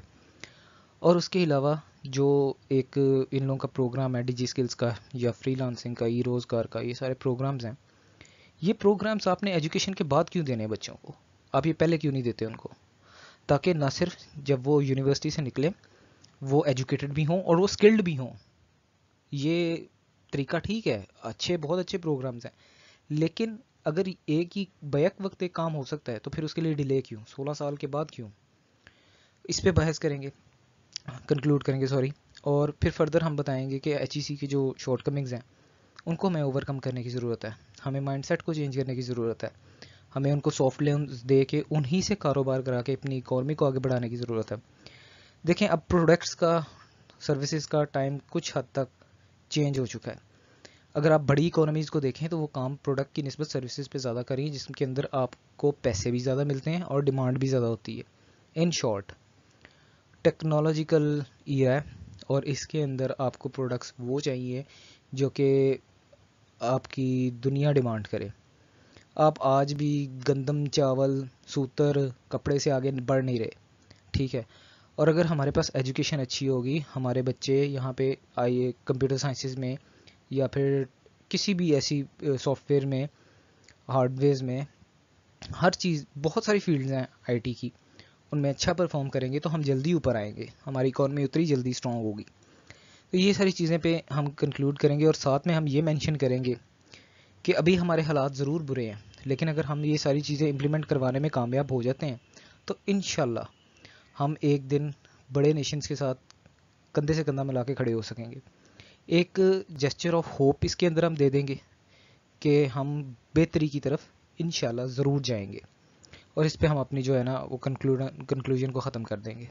اور اس کے علاوہ جو ایک ان لوگوں کا پروگرام ہے ڈیجی اسکلز کا یا فری لانسنگ کا, ای روزگار کا, یہ سارے پروگرامز ہیں. یہ پروگرامز آپ نے ایجوکیشن کے بعد کیوں دینے ہیں بچوں کو, آپ یہ پہلے کیوں نہیں دیتے ان کو, تاکہ نہ صرف جب وہ یونیورسٹی سے نکلے وہ ایجوکیٹڈ بھی ہوں اور وہ اسکلڈ بھی ہوں. یہ طریقہ ٹھیک ہے, اچھے بہت اچھے پروگرامز ہیں, لیکن اگر ایک ہی بیک وقت ایک کام ہو سکتا ہے تو پھر اس کے لیے ڈیلے کیوں, 16 سال کے بعد کیوں؟ اس پہ بحث کریں گے, کنکلوڈ کریں گے اور پھر فردر ہم بتائیں گے کہ ایچ ای سی کی جو شارٹ کمنگز ہیں ان کو ہمیں اوور کم کرنے کی ضرورت ہے, ہمیں مائنڈ سیٹ کو چینج کرنے کی ضرورت ہے, ہمیں ان کو سافٹ لونز دے کے انہی سے کاروبار کرا کے اپنی اکانومی کو آگے بڑھانے کی ضرورت ہے. دیکھیں اب پروڈکٹس کا, سروسز کا ٹائم کچھ حد تک چینج ہو چکا ہے. اگر آپ بڑی اکانومیز کو دیکھیں تو وہ کام پروڈکٹ کی نسبت سروسز پہ زیادہ کریں جس کے اندر آپ کو پیسے بھی زیادہ ملتے ہیں اور ڈیمانڈ بھی زیادہ ہوتی ہے. ان شارٹ ٹیکنالوجیکل ایرا ہے اور اس کے اندر آپ کو پروڈکٹس وہ چاہیے جو کہ آپ کی دنیا ڈیمانڈ کرے. آپ آج بھی گندم, چاول, سوتر, کپڑے سے آگے بڑھ نہیں رہے, ٹھیک ہے. اور اگر ہمارے پاس ایجوکیشن اچھی ہوگی, ہمارے بچے یہاں پہ آئیے کمپیوٹر سائنسز میں یا پھر کسی بھی ایسی سافٹ ویئر میں, ہارڈ ویئرز میں, ہر چیز, بہت ساری فیلڈز ہیں آئی ٹی کی, ان میں اچھا پرفارم کریں گے تو ہم جلدی اوپر آئیں گے, ہماری اکانومی اتنی جلدی اسٹرانگ ہوگی. تو یہ ساری چیزیں پہ ہم کنکلوڈ کریں گے, اور ساتھ میں ہم یہ مینشن کریں گے کہ ابھی ہمارے حالات ضرور برے ہیں, لیکن اگر ہم یہ ساری چیزیں امپلیمنٹ کروانے میں کامیاب ہو جاتے ہیں تو انشاءاللہ ہم ایک دن بڑے نیشنز کے ساتھ کندھے سے کندھا ملا کے کھڑے ہو سکیں گے. ایک جیسچر آف ہوپ اس کے اندر ہم دے دیں گے کہ ہم بہتری کی طرف انشاءاللہ ضرور جائیں گے, اور اس پہ ہم اپنی جو ہے نا وہ کنکلوژن کو ختم کر دیں گے.